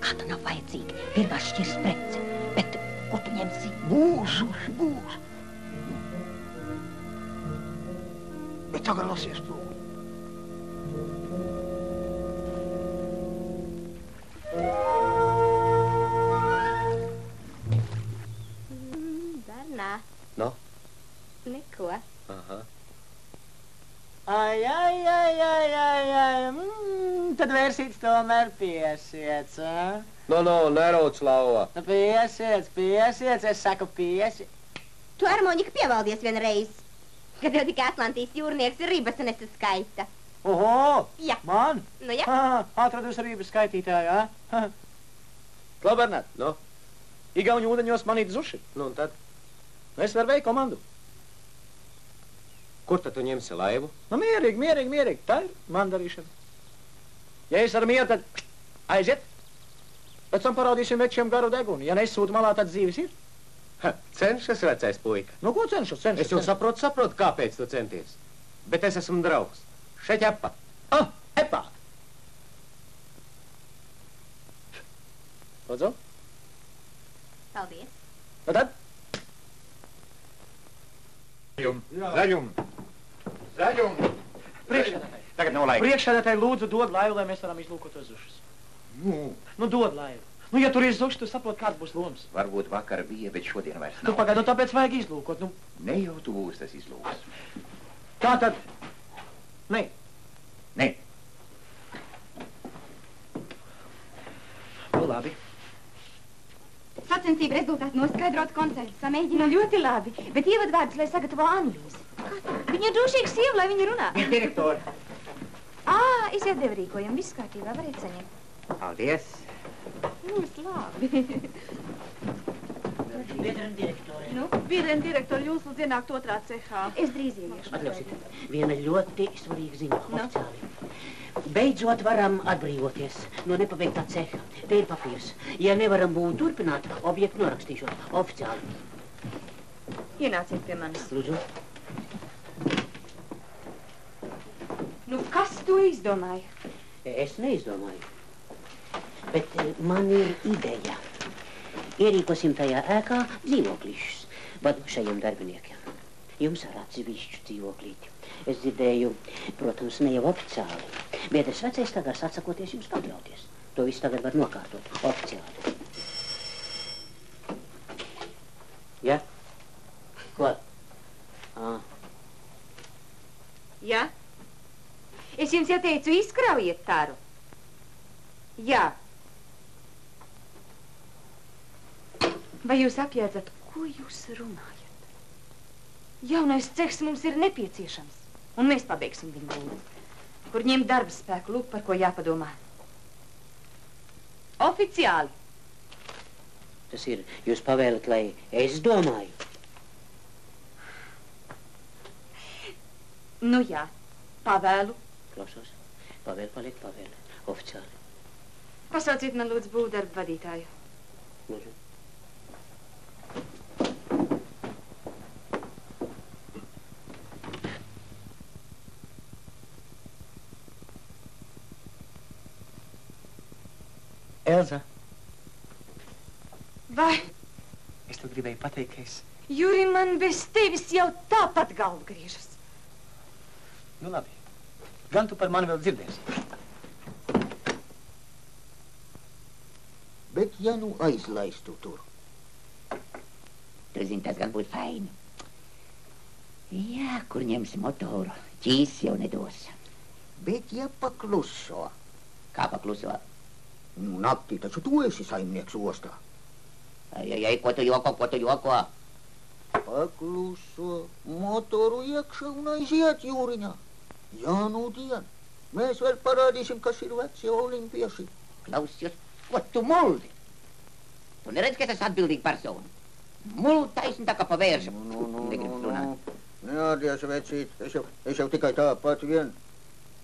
Kā tu nav vajadzīgi? Pirmā šķirs prece. Bet ko tu ņemsi? Būs. Bet tagad lasies to. Bernā. No? Neko. Aha. Ai. Tad vērsīts tomēr piesiets, a? No, nerauc lauva. Nu, piesiets, es saku piesi. Tu harmonika pievaldies vienreiz, kad tev tikai Atlantijas jūrnieks ir ribas un es skaita. Oho! Jā. Man? Nu, jā. Atradusi ribas skaitītāju, a? Klau, Bernāt? No? Igauņu ūdeņos manīt zuši. Nu, un tad? Es vervēju komandu. Kur tad tu ņemsi laivu? Nu, mierīgi. Tā ir man darīšana. Ja es ar mieru, tad aiziet. Pēc tam parādīsim večiem garu degunu. Ja nesūtu malā, tad dzīves ir. Cenšas, vecais puika. Nu, ko cenšos? Es jau saprotu, kāpēc tu centies. Bet es esmu draugs. Šeit epa. Epā. Lūdzu. Paldies. Nu tad? Zaļum. Tagad nav laika. Priekšsēdētāji, lūdzu, dod laivu, lai mēs varam izlūkot tos zušus. Nu, dod laivu. Nu, ja tur ir zuši, tu saproti, kāds būs loms. Varbūt vakar bija, bet šodien vairs nav. Tu pagaidi, nu tāpēc vajag izlūkot. Nu. Ne jau tu būs tas izlūks. Tā tad? Nē. Nu, labi. Sacensību rezultātu noskaidrot koncertu samēģina. Nu, ļoti labi, bet ievadvārdus, lai sagatavo analīzi. Viņa ir drošīga sieva, lai viņa runā. Viņa direktori. Es jau devu rīkojumu, viss kārtībā, variet saņemt. Paldies. Būs labi. Biedriem direktori. Nu, biedriem direktori, jūs lūdzu ienākt otrā cehā. Es drīz ieiešu. Atļausiet, viena ļoti svarīga ziņa, oficiāli. Beidzot varam atbrīvoties no nepabeigtā ceha. Te ir papīrs. Ja nevaram būt turpināt, objektu norakstīšot oficiāli. Ienāciet pie manis. Lūdzu. Nu, kas to izdomāja? Es neizdomāju. Bet man ir ideja. Ierīkosim tajā ēkā dzīvoklīšus vadošajiem darbiniekiem. Jums ar atsevišķu dzīvoklīti. Es dzirdēju, protams, ne jau oficiāli. Biedrs vecais tagad atsakoties jums pakļauties. To visu tagad var nokārtot oficiāli. Ja? Ko? Jā? Es jums jau teicu, izkraujiet taru. Jā. Vai jūs apjēdzat, ko jūs runājat? Jaunais cehs mums ir nepieciešams, un mēs pabeigsim viņu būvu. Kur ņemt darba spēku, lūk, par ko jāpadomā. Oficiāli. Tas ir, jūs pavēlat, lai es domāju. Nu jā, pavēlu. Klausos, pavēl paliek pavēle, oficiāli. Pasauciet man lūdzu būvdarbu vadītāju. Lūdzu. Elza, Vai, es tev gribēju pateikt, ka es... Juri, man bez tevis jau tāpat galva griežas. Nu labi, gan tu par mani vēl dzirdēsi. Bet ja nu aizlaistu tur? Tu zini, tas gan būtu faini. Jā, kur ņemsi motoru? Ķīs jau nedos. Bet ja pakluso? Kā pakluso? Nu, naktī taču tu esi saimnieks ostā. Ai, ko tu joko? Pakluso, motoru iekšā un aiziet jūriņā. Jā, nu dien. Mēs vēl parādīsim, kas ir vecie olimpieši. Klausies, ko tu muldi? Tu neredz, ka es esmu atbildīga persona. Muldi taisni tā kā pavērša. Negribas runāt. Neārdies, vecīt, es jau tikai tāpat vien.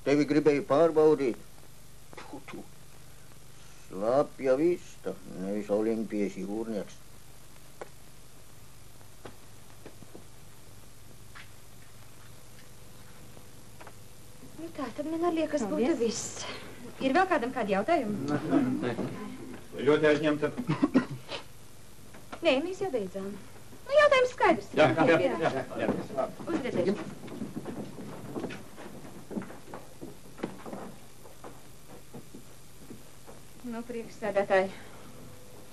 Tevi gribēju pārbaudīt. Tu. Slapja vista, nevis olimpieši jūrnieks. Nu tā, tad man arī liekas būtu viss. Ir vēl kādam kādi jautājumi? Nē. Ļoti aizņemta. Nē, mēs jau beidzām. Nu, jautājums skaidrs. Jā. Uzredzēšu. Nu, priekšsēdētāji,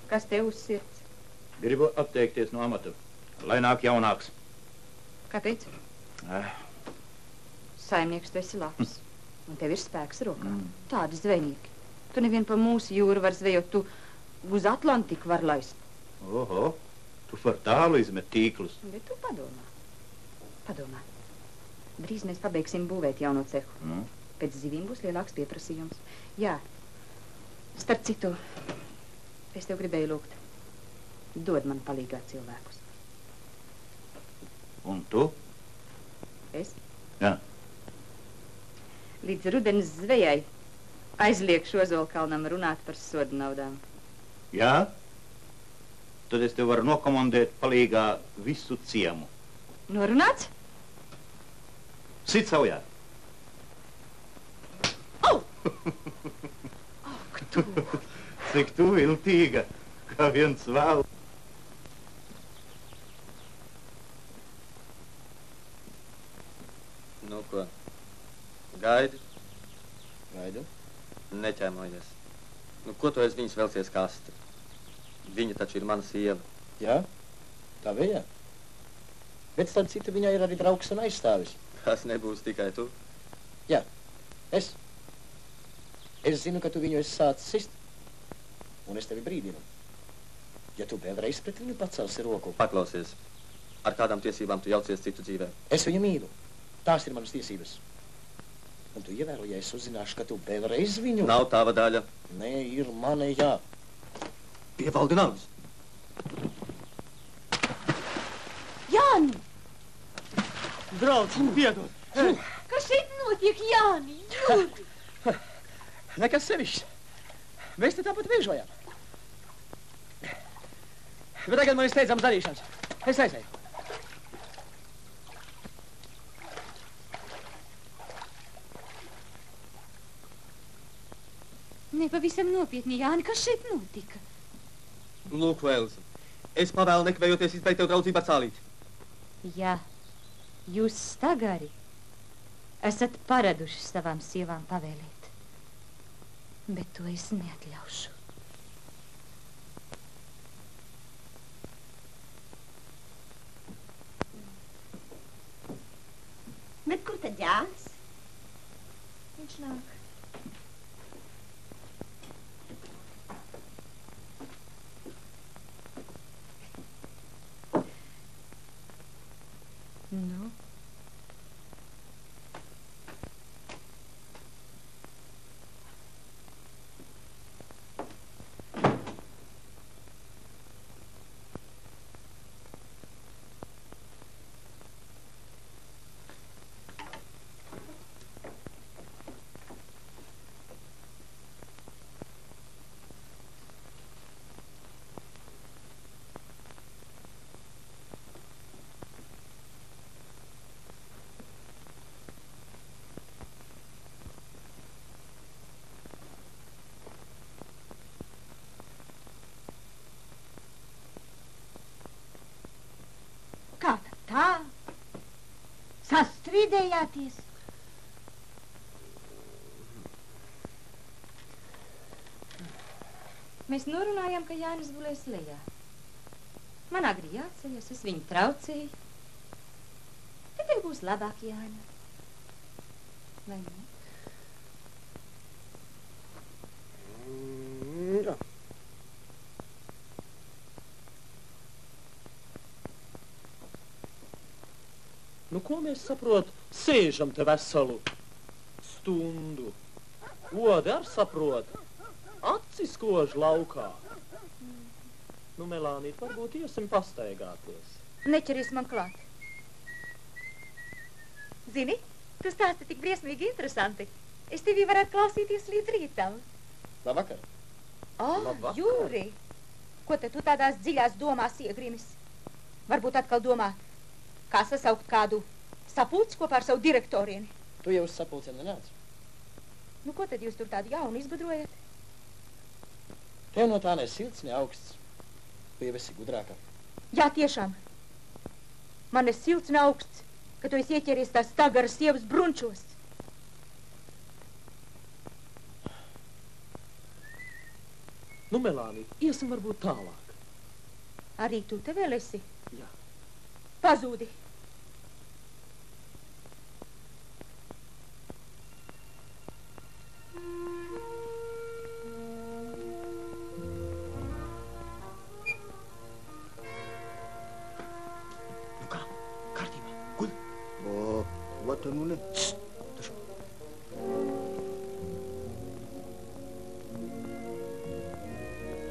kas tev uz sirds? Gribu atteikties no amata, lai nāk jaunāks. Kāpēc? Saimnieks, tu esi labs, un tev ir spēks rokā. Tādi zvejnieki. Tu nevien pa mūsu jūru var zvejot, tu uz Atlantiku var laist. Oho, tu par tālu izmet tīklus. Bet tu padomā. Padomā. Drīz mēs pabeigsim būvēt jauno cehu. Pēc zivīm būs lielāks pieprasījums. Jā. Starp citu, es tev gribēju lūgt. Dod man palīgā cilvēkus. Un tu? Es? Jā. Līdz rudenes zvejai aizliekšu Ozolkalnam runāt par sodu naudām. Jā? Tad es tev varu nokomandēt palīgā visu ciemu. Norunāts? Sit savjā. Au! Cik tu viltīga, kā viens vēl. Nu ko? Gaidi? Gaidu? Neķēmojies. Nu ko tu aiz viņas velcies kasti? Viņa taču ir mana sieva. Jā? Tā bija? Bet starp citu viņai ir arī draugs un aizstāvis. Tas nebūs tikai tu. Jā, es. Es zinu, ka tu viņu esi sācis sist. Un es tevi brīdinu. Ja tu vēlreiz pret viņu pacelsi roku. Paklausies. Ar kādām tiesībām tu jaucies citu dzīvē? Es viņu mīlu. Tās ir manas tiesības. Un tu ievēro, ja es uzzināšu, ka tu vēlreiz viņu... Nav tava daļa. Nē, ir mana, jā. Pievaldi naudas. Jāni! Draugs, piedod. Kas šeit notiek, Jāni? Jūri! Nekas sevišķi. Mēs te tāpat viežojām. Bet tagad man ir steidzams darīšanas. Es aizēju. Nepavisam nopietni, Jāni, kas šeit notika? Lūk, Elza. Es pavēlu nekavējoties izbeigt tev draudzību ar Cālīti. Jā, jūs stagari esat paraduši savām sievām pavēlēt. Bet to es neatļaušu. Bet kur tad Jānis? Viņš nāk. Nu? biedējāties? Mēs norunājām, ka Jānis gulēs lejā. Man agri jāceļas, es viņu traucēju. Tad tev būs labāk, Jāni. Vai ne? Jā. Nu, ko mēs saprot? Sēžam te veselu stundu. Odi ar saprot. Acis kož laukā. Nu, Melānīt, varbūt iesim pastaigāties. Neķeries man klāt. Zini, tu stāsti tik briesmīgi interesanti. Es tevī varētu klausīties līdz rītam. Labvakar. Labvakar. Jūri, ko te tu tādās dziļās domās iegrimis? Varbūt atkal domā, kā sasaukt kādu sapulci kopā ar savu direktorieni. Tu jau uz sapulciem nenāc? Nu, ko tad jūs tur tādu jaunu izgudrojat? Tev no tā ne silts, ne augsts. Tu jau esi gudrākā. Jā, tiešām. Man ne silts, ne augsts, ka tu esi ieķeries tās tagaras sievas brunčos. Nu, Melānīt, iesim varbūt tālāk. Arī tu te vēl esi? Jā. Pazūdi. Вот он,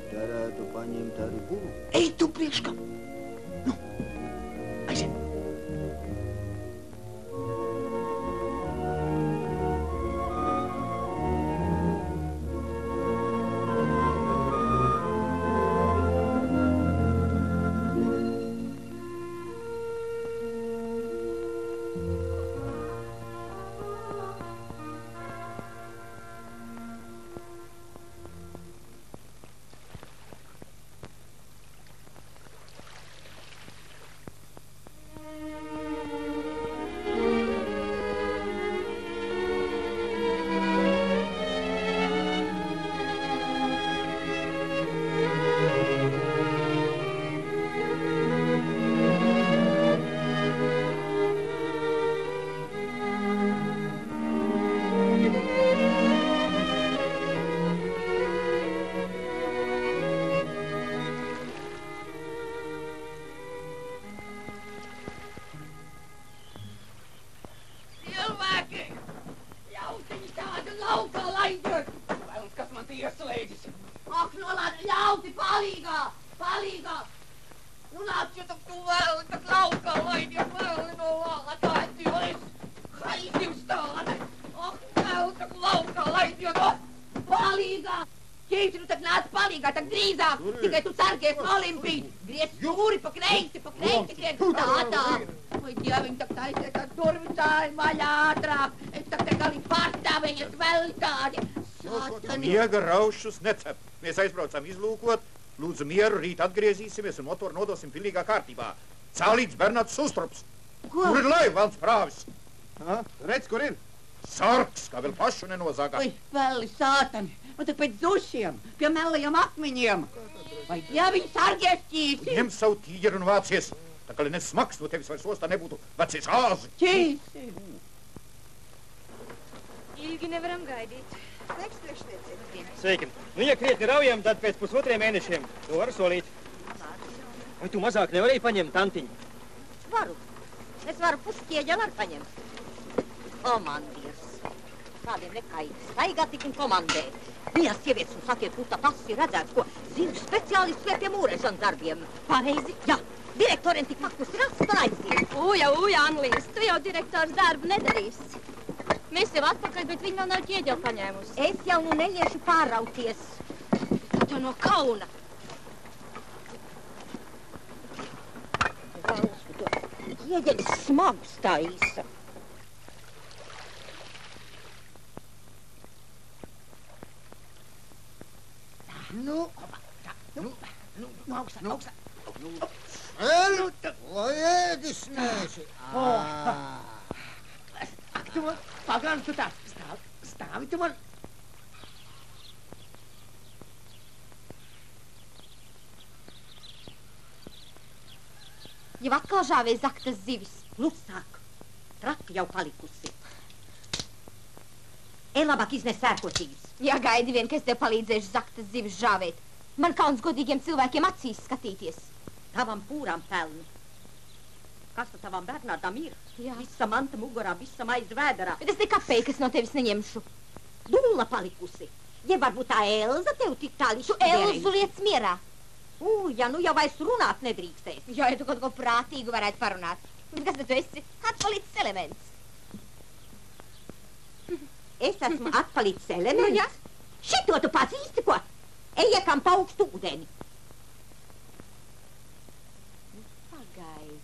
Darētu paņemt arī gulu. Ej tu priekškam! Nu, aiziet! Tikai tu sargies no Olimpiju. Griez jūri pa kreisi, tā. Vai dieviņ, tak taisies ar durvicāju vaļā ātrāk. Es tak te gali pārstāvējies vēl tādi. Sātani. Miega raušus necep. Mēs aizbraucam izlūkot. Lūdzu mieru, rīt atgriezīsimies un motoru nodosim pilnīgā kārtībā. Cālīts Bernats Sustrups. Ko? Kur ir laiva, valsts prāvis? Redz, kur ir? Sargs, kā vēl pašu nenozāgā. Oi, vēli sātani. Un tak pēc dušiem, pie melajiem akmeņiem. Vai dieviņ sargies ķīsi? Ņem savu tīģeru un vācies. Tā kā ne smags no tevis vairs ostā nebūtu vecies āzi. Ķīsi. Ilgi nevaram gaidīt. Sveiki. Nu, ja krietni raujam, tad pēc pusotriem mēnešiem. To varu solīt. Vai tu mazāk nevarēji paņemt tantiņu? Varu. Es varu pusķieģeli ar paņemt. Komandieris. Kādiem nekaitis. Staigāt tik un komandēt. Mījās sievietes un sakiet, kur tā tas ir redzēts, ko zivju speciālists vai pie mūrēšanas darbiem. Pareizi? Jā. Direktoriem tik makus ir un aiziet. Uja, Anlīs, tu jau direktors darbu nedarīsi. Mēs jau atpakaļ, bet viņi vēl nav ķieģeli paņēmusi. Es jau nu neiešu pārauties. Tad jau no kauna. Ķieģelis smags taisa. Augstā. Vēl, lai ēdis nēsi. Stāvi tu man, pagaidi tu tā, stāvi tu man. Jau atkal žāvēja zaktas zivis. Nu, sāk. Traki jau palikusi. Labāk iznes sērkocīgas. Jā, gaidi vien, ka es tev palīdzēšu zaktas zivis žāvēt. Man kauns godīgiem cilvēkiem acīs skatīties. Tavam pūrām pelni. Kas tad tavam Bernardam ir? Jā. Visa manta mugurā, visa maize vēderā. Bet es nekapēju, kas no tevis neņemšu. Dūla palikusi. Ja varbūt tā Elza tev tik tāli Tu Elzu liec mierā. Ja nu jau vairs runāt nedrīkstēs. Jā, ja tu kaut ko prātīgu varētu parunāt. Bet kas tad tu esi? Atpalicis elements. Es esmu atpalicis elements? Nu, jā. Šito tu pazīsti, ko? Ejekam pa augstu ūdeni. Pagaidi.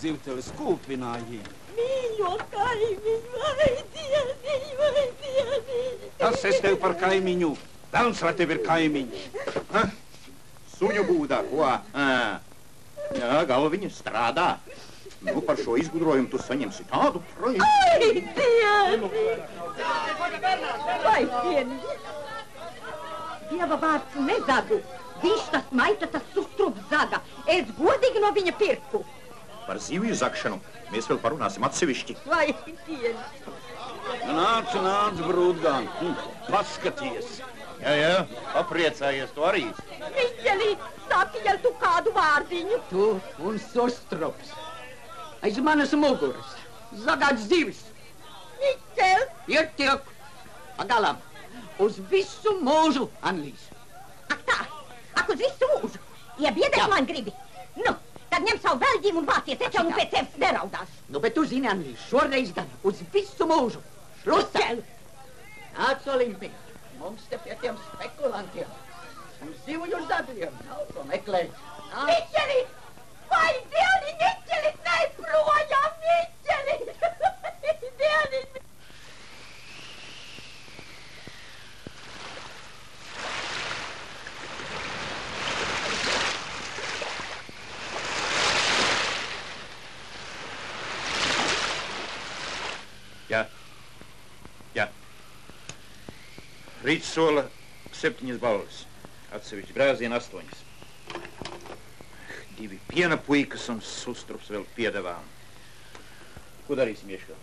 Zivtelis kūpināji. Mīļo kaimiņu, vai dieniņ. Kas es tev par kaimiņu? Velns, vai tev ir kaimiņi? Ha? Suņu būdā, ko? Jā, galviņa strādā. Nu, par šo izgudrojumu tu saņemsi tādu projektu. Ai, dieniņ! Vai dieniņ! Dieva vārds nezagu. Viņš tas maita, tas sustrups zaga. Es godīgi no viņa pirku. Par zivju zakšanu mēs vēl parunāsim atsevišķi. Vai dieniņ! Nāc, brūdgan. Paskaties. Jā, papriecājies tu arī. Miķeli, saki, ja tu kādu vārdiņu. Tu un sustrups. Aiz manas muguras. Zagāts zivis. Miķel! Ir tiek. Pagalam. Uz visu mūžu, Anlīs. Ak tā, ak uz visu mūžu. Iebiedēt man gribi. Nu, tad ņem savu veldību un vācies, es jau nu pēc sevis neraudās. Nu, bet tu zini, Anlīs, šoreiz gan uz visu mūžu. Šlusā! Nāc, Olimpija. Mums te pie tiem spekulantiem un zivju zadiem nav ko meklēt. Miķeli! Vai dieniņ, Miķeli, neprojām, Miķeli! Dieniņ! Jā. Rīt sola 7 balvas. Atsevišķi brāziena 8. 2 piena puikas un sustrups vēl piedevām. Ko darīsim, Ieška?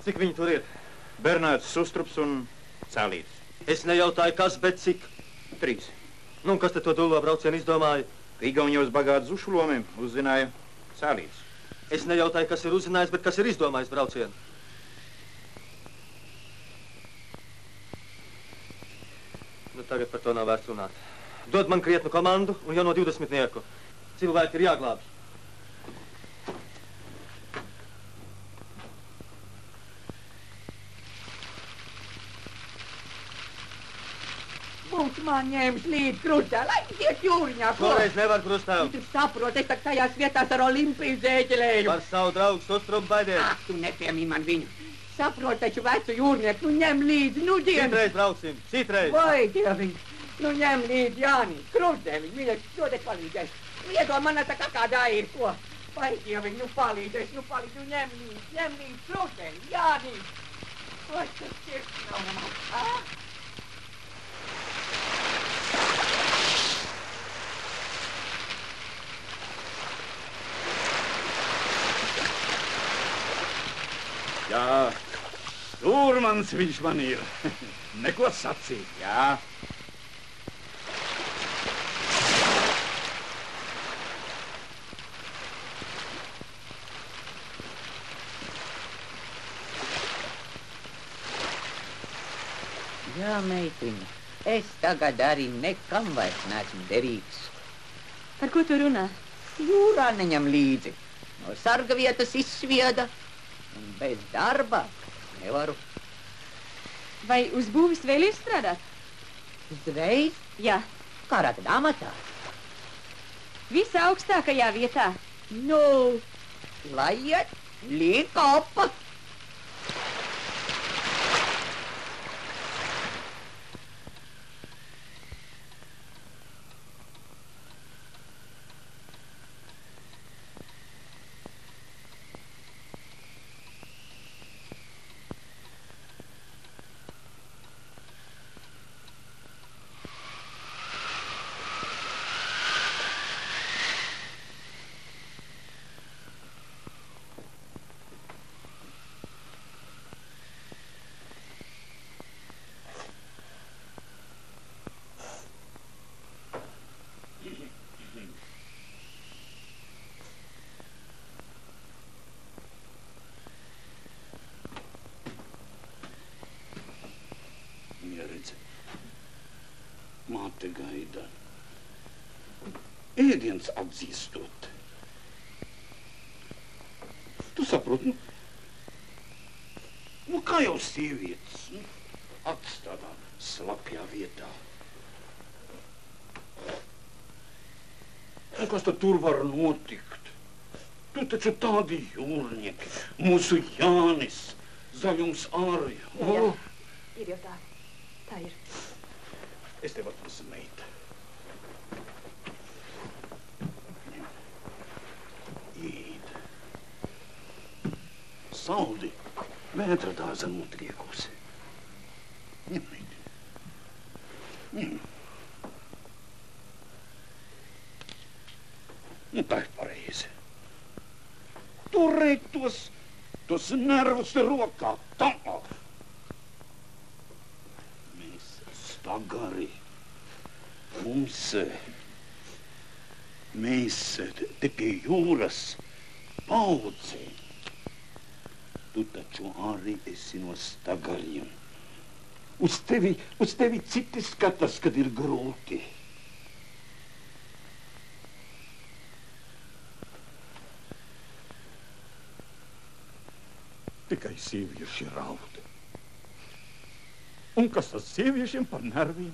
Cik viņi tur ir? Bernārds, sustrups un cēlītis. Es nejautāju, kas, bet cik? 3. Nu, un kas te to dullo braucienu izdomāja? Igaunijos bagāti zušulomiem uzzināja cēlītis. Es nejautāju, kas ir uzzinājis, bet kas ir izdomājis braucienu. Nu, tagad par to nav vērts runāt. Dod man krietnu komandu un jau no 20. Cilvēki ir jāglābj. Būtu man ņēmis līdz krustā, lai iet jūriņā. Šoreiz nevar krustēv. Tu saproti, es tak tajās vietās ar Olimpiju zēķelēju. Par savu draugu sustrupu baidies. Tu nepiemī man viņu. saproti taču vecu jūrnieku, nu ņem līdzi, nu dienas. Citreiz brauksim, citreiz. Vai, dieviņ, nu ņem līdzi, Jāni, krūzdēviņ, mīļais, ļoti palīdzēs. Iedod man tā kā kādā ir, ko. Vai, dieviņ, nu palīdzēs, nu ņem līdzi, krūzdēviņ, Jāni. Vai, tas sirds nav man, Jā, stūrmans viņš man ir. Neko sacīt. Jā. Jā, meitiņa, es tagad arī nekam vairs neesmu derīgs. Par ko tu runā? Jūrā neņem līdzi. No sarga vietas izsvieda. Un bez darba nevaru. Vai uz būvis vēl ir strādāt? Uzreiz? Jā. Kādā tad amatā? Visā augstākajā vietā. Nu, lai iet, liek apa. Māte gaida. Ēdiens atzīstot. Tu saproti, nu kā jau sievietes, atstādā slapjā vietā. Un kas tad tur var notikt? Tu taču tādi jūrnieki, mūsu Jānis, zaļums arī. Jā, ir jau tā. Tā ir. Es tev atnesu meitu. Ēd. Saldi, vētra dārza notriekusi. Ņem, meiti. Ņem. Nu, tā ir pareizi. Turēt tos nervus rokā. Tā. Stagari. Mēs te pie jūras paudzē. Tu taču arī esi no stagariem. Uz tevi citi skatās, kad ir grūti. Tikai sievieši raud. Un kas tas sieviešiem par nerviem?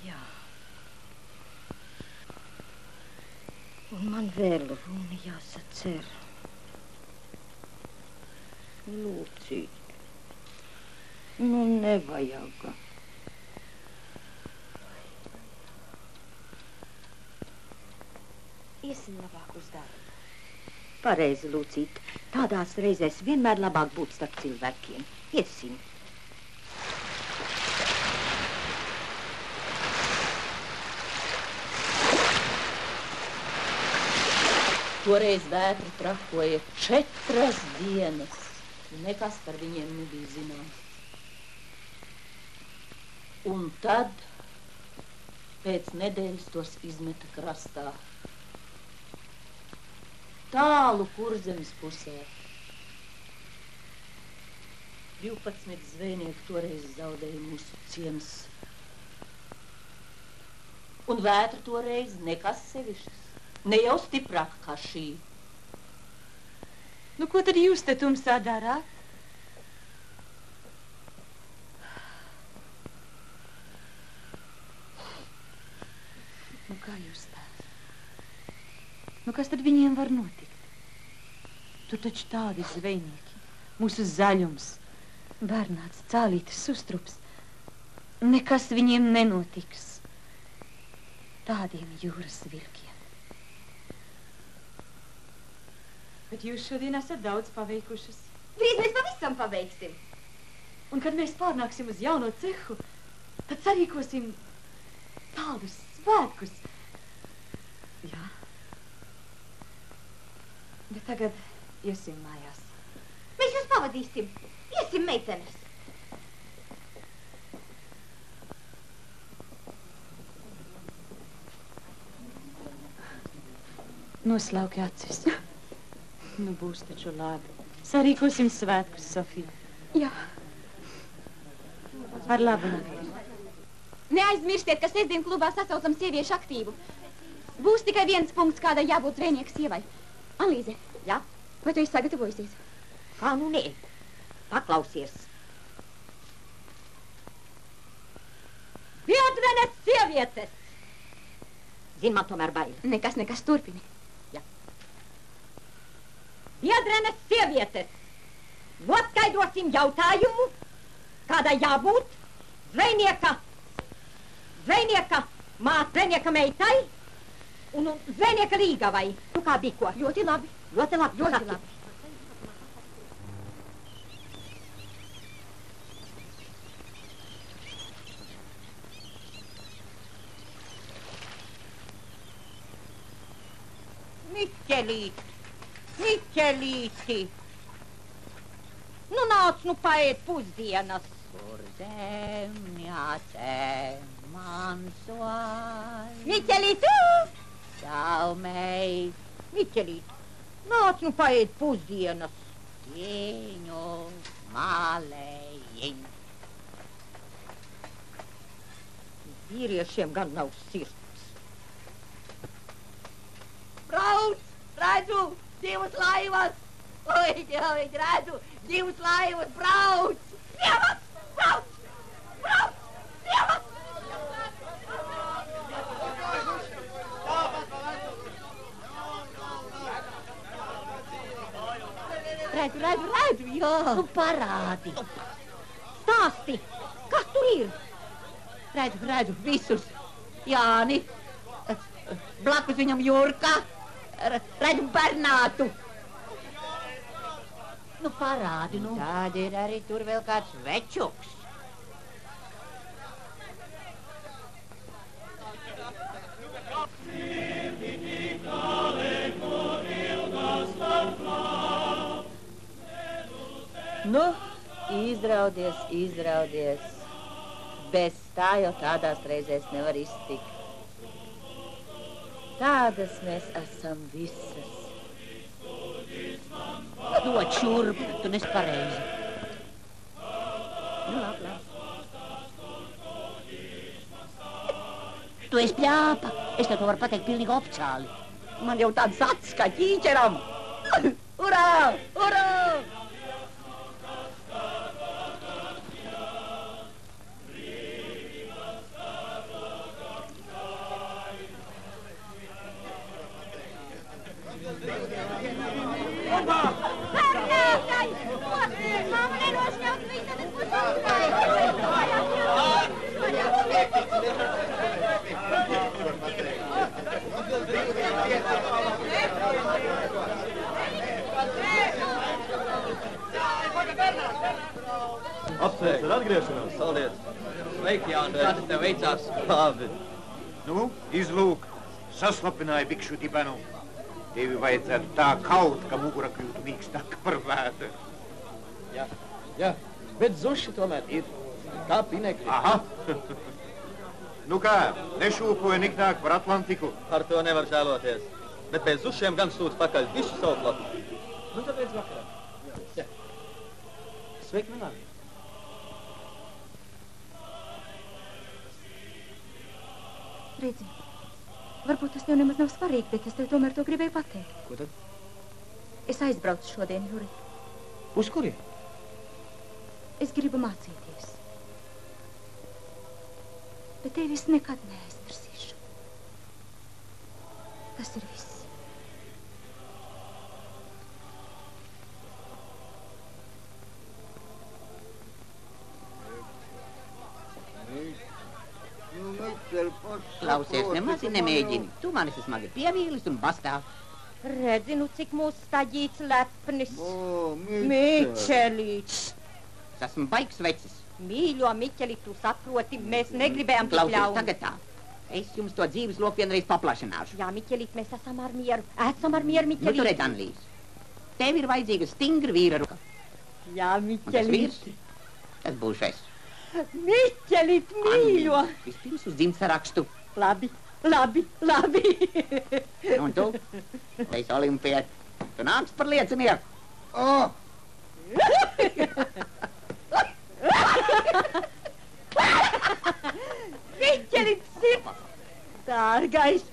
Jā. Un man vēl runa jāsacer. Lūcīt, nu nevajag. Iesim labāk uz darbu. Pareizi, Lūcīt. Tādās reizēs vienmēr labāk būt starp cilvēkiem. Iesim. Toreiz vētra trakoja 4 dienas. Nekas par viņiem nebija zināms. Un tad pēc nedēļas tos izmeta krastā. Tālu Kurzemes pusē. 12 zvejnieki toreiz zaudēja mūsu ciems. Un vētra toreiz nekas sevišķs. Ne jau stiprāk kā šī. Nu, ko tad jūs te tumsā darāt? Nu, kā jūs stāstāt? Nu, kas tad viņiem var notikt? Tur taču tādi zvejnieki, mūsu zaļums, Bernāts, Cālītis, Sustrups. Nekas viņiem nenotiks. Tādiem jūras vilkiem. Bet jūs šodien esat daudz paveikušas. Drīz mēs pavisam pabeigsim. Un kad mēs pārnāksim uz jauno cehu, tad sarīkosim tādus svētkus. Jā. Bet tagad iesim mājās. Mēs jūs pavadīsim. Iesim, meitenes. Noslauki acis. Nu, būs taču labi. Sarīkosim svētkus, Sofija. Jā. Ar labu nakti. Neaizmirstiet, ka sestdien klubā sasaucam sieviešu aktīvu. Būs tikai viens punkts, kādai jābūt zvejnieku sievai. Anlīze, Jā? vai tu esi sagatavojusies? Kā nu nē? Paklausies. Biedrenes sievietes! Zin, man tomēr bail. Nekas, turpini. Biedrenes sievietes! Noskaidrosim jautājumu, kādai jābūt zvejnieka zvejnieka meitai un zvejnieka līgavai. Tu kā biko? Ļoti labi. Ļoti labi. Ļoti labi. Miķelīti! Nu nāc, nu paēd pusdienas. Kur zemniece man soļ. Miķelīti! Saumei. Miķelīti, nāc, nu paēd pusdienas. Viņu malējiņ. Vīriešiem gan nav sirds. Brauc! Redzu! Divas laivas! Oi, Dievi, redzu! Divas laivas! Brauc! Dievas! Brauc! Brauc! Dievas! Redzu, jā! Nu parādi! Stāsti! Kas tur ir? Redzu, visus! Jāni! Blakus viņam Jurka! Redzu Bernātu! Nu parādi, nu. Tad ir arī tur vēl kāds večuks. Nu, izraudies. Bez tā jau tādās reizēs nevar iztikt. Tādas mēs esam visas. Dod šurp, tu nes pareizi. Nu, labi. Tu esi pļāpa. Es tev to varu pateikt pilnīgi oficiāli. Man jau tāds acis kā ķīķeram. Urā! Urā! Apsveiks ar atgriešanos. Paldies. Sveiki, Jāni. Kā tas tev veicās? Labi. Nu, izlūk, saslapināja bikšu dibenu. Tevi vajadzētu tā kaut, ka mugura kļūtu mīkstāk par vēdru. Jā, bet zuši tomēr ir. Kā pinekļi. Aha. Nu kā, nešūpoja niknāk par Atlantiku? Par to nevar žēloties. Bet pēc zušiem gan sūdz pakaļ visu savu flotu. Nu, tāpēc vakarā. Jā. Sveiki, manāvi. Redzi, Varbūt tas tev nemaz nav svarīgi, bet es tev tomēr to gribēju pateikt. Ko tad? Es aizbraucu šodien, Juri. Uz kurien? Es gribu mācīties. Bet tevi es nekad neaizmirsīšu. Tas ir viss. Klausies, nemaz nemēģini. Tu man esi smagi pievīlis un pastāv. Redzi, nu cik mūsu staģīts lepnis. Miķelīts. Es esmu baigs vecis. Mīļo Miķeli, tu saproti, mēs negribējām tik Klausies, ļauni. tagad tā. Es jums to dzīves loku vienreiz paplašināšu. Jā, Miķelīt, mēs esam ar mieru. Esam ar mieru, Nu, Miķelīt. tu redz, Anlīs. Tev ir vajadzīga stingra vīra ruka. Jā, Un tas Miķelīt. vīrs, tas būšu es. Miķelīt, mīļo. Vispirms uz dzimtsarakstu. Labi, labi, labi. Un tu, Leis Olimpiet, tu nāks par liecinieku. Oh. Miķelīt, sirds. Dārgais.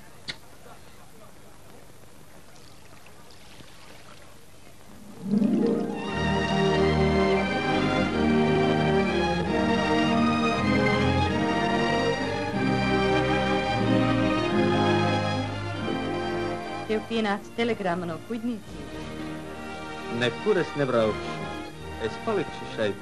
Tev pienāca telegramma no kuģniecības. Nekur es nebraukšu. Es palikšu šeit.